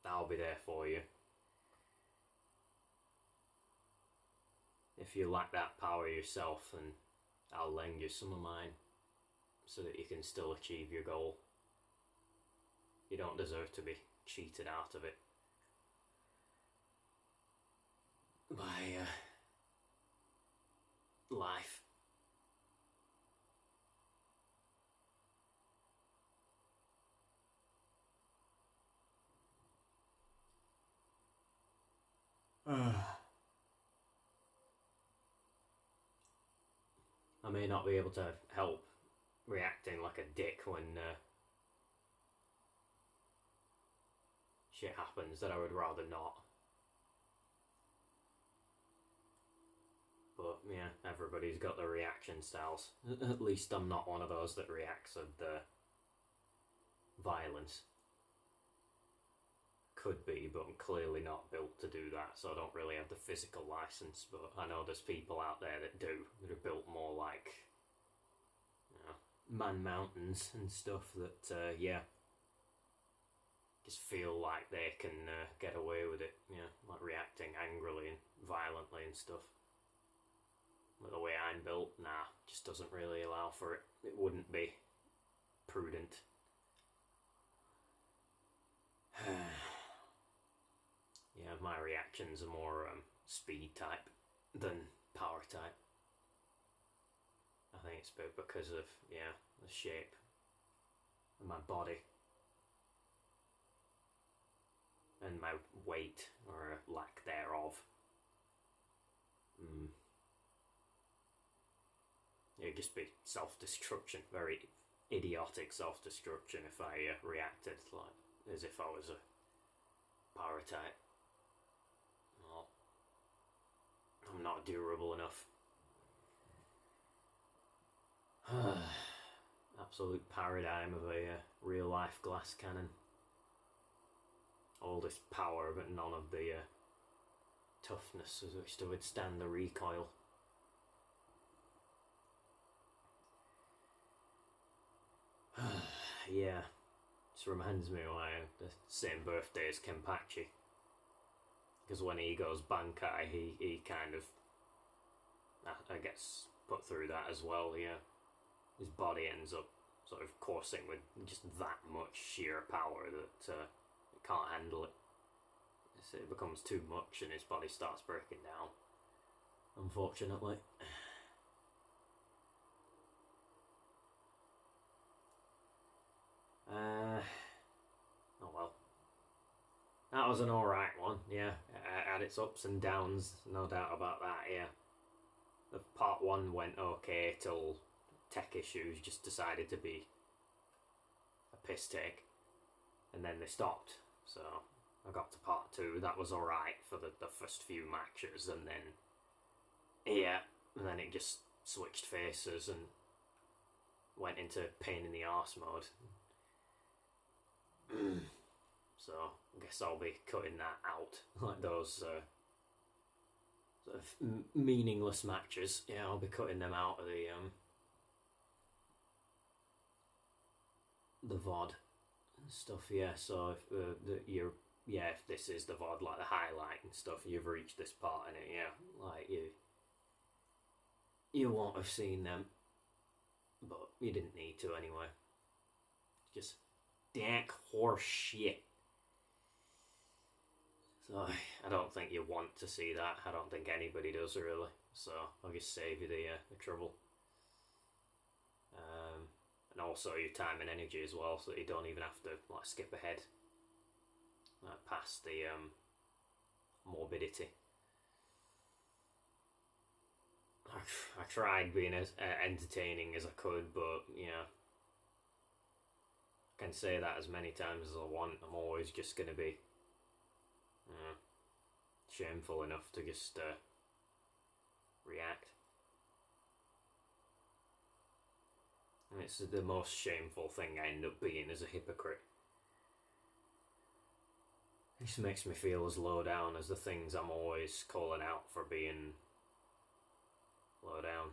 I'll be there for you. If you lack that power yourself, then I'll lend you some of mine so that you can still achieve your goal. You don't deserve to be cheated out of it by life. I may not be able to help reacting like a dick when shit happens that I would rather not. But yeah, everybody's got their reaction styles. At least I'm not one of those that reacts with violence. Could be, but I'm clearly not built to do that, so I don't really have the physical license. But I know there's people out there that do, that are built more like, you know, man mountains and stuff that, yeah, just feel like they can get away with it, you know, like reacting angrily and violently and stuff. But the way I'm built, nah, just doesn't really allow for it. It wouldn't be prudent. Yeah, my reactions are more speed type than power type. I think it's because of, yeah, the shape of my body. and my weight, or lack thereof. It'd just be self-destruction, very idiotic self-destruction if I reacted like as if I was a power type. Well, I'm not durable enough. Absolute paradigm of a real-life glass cannon. All this power, but none of the toughness with which to withstand the recoil. Yeah, this reminds me why the same birthday as Kenpachi. Because when he goes Bankai, he kind of, I guess, put through that as well, yeah. His body ends up sort of coursing with just that much sheer power that it can't handle it. So it becomes too much and his body starts breaking down, unfortunately. Oh well. That was an alright one, yeah. It had its ups and downs, no doubt about that, yeah. The part 1 went okay till tech issues just decided to be a piss take, and then they stopped. So I got to part 2, that was alright for the first few matches, and then, yeah, and then it just switched faces and went into pain in the arse mode. So I guess I'll be cutting that out, like those sort of meaningless matches. Yeah, I'll be cutting them out of the VOD and stuff. Yeah, so if if this is the VOD, like the highlight and stuff, you've reached this part in it. Yeah, like you won't have seen them, but you didn't need to anyway. Just dank horse shit. So I don't think you want to see that. I don't think anybody does really. So I'll just save you the trouble. And also your time and energy as well, so that you don't even have to like skip ahead past the morbidity. I tried being as entertaining as I could, but yeah. I can say that as many times as I want. I'm always just going to be shameful enough to just react. And it's the most shameful thing I end up being as a hypocrite. It just makes me feel as low down as the things I'm always calling out for being low down.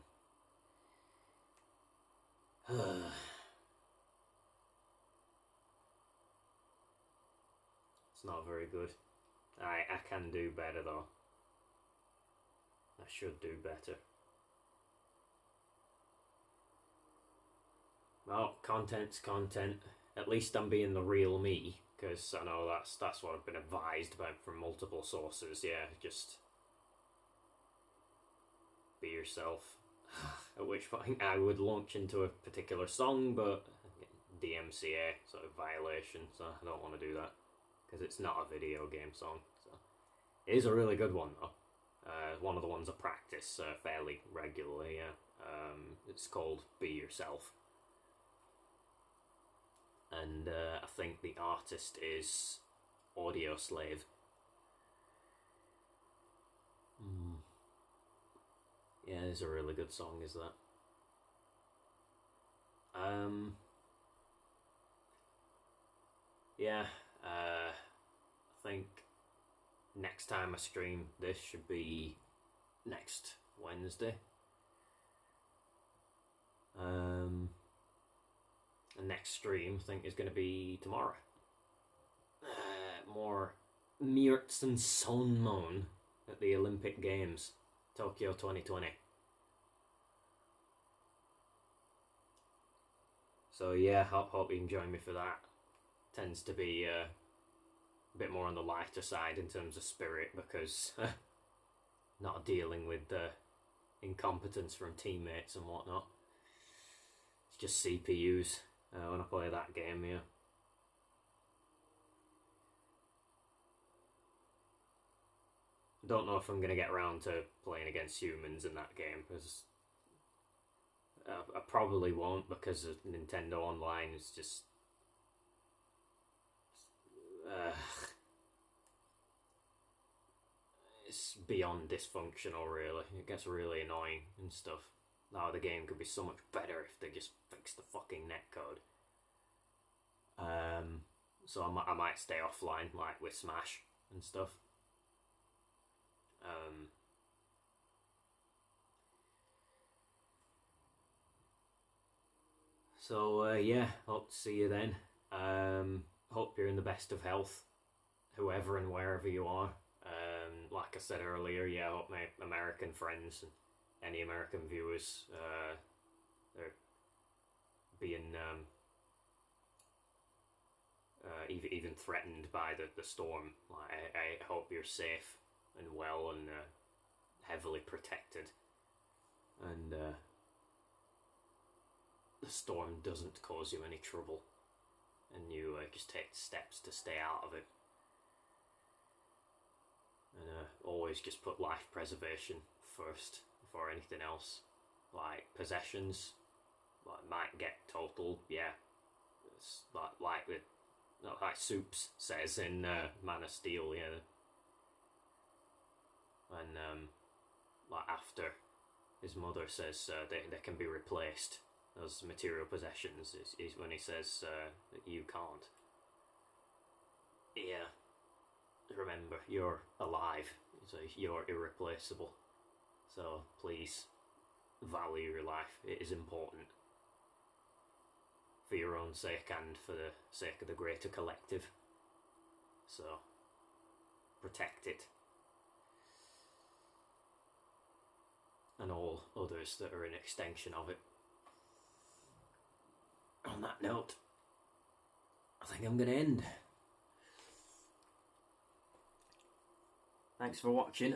It's not very good. I can do better though. I should do better. Well, content's content. At least I'm being the real me, because I know that's what I've been advised by from multiple sources. Yeah, just be yourself. At which point I would launch into a particular song, but DMCA sort of violation, so I don't want to do that because it's not a video game song. So it is a really good one though. One of the ones I practice fairly regularly. Yeah, it's called "Be Yourself," and I think the artist is Audioslave. Yeah, it's a really good song, is that? Yeah, I think next time I stream this should be next Wednesday. And next stream I think is going to be tomorrow. More Miertz and Sonmon at the Olympic Games, Tokyo 2020. So yeah, hope you can join me for that. Tends to be a bit more on the lighter side in terms of spirit, because not dealing with the incompetence from teammates and whatnot. It's just CPUs when I play that game, yeah. I don't know if I'm gonna get around to playing against humans in that game, because I probably won't, because of Nintendo Online is just uh, it's beyond dysfunctional. Really, it gets really annoying and stuff. Now the game could be so much better if they just fix the fucking netcode. So I might stay offline, like with Smash and stuff. Um, yeah, hope to see you then. Hope you're in the best of health, whoever and wherever you are. Like I said earlier, yeah, I hope my American friends and any American viewers, they're being even threatened by the storm. Like, I hope you're safe and well and heavily protected, and the storm doesn't cause you any trouble, and you just take steps to stay out of it. And always just put life preservation first before anything else. Like possessions, like might get totaled. Yeah, it's like Soups says in Man of Steel. Yeah, and like after his mother says they can be replaced. Those material possessions is when he says that you can't. Yeah, remember, you're alive, so you're irreplaceable. So please value your life. It is important for your own sake and for the sake of the greater collective. So protect it. And all others that are an extension of it. On that note, I think I'm going to end. Thanks for watching.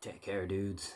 Take care, dudes.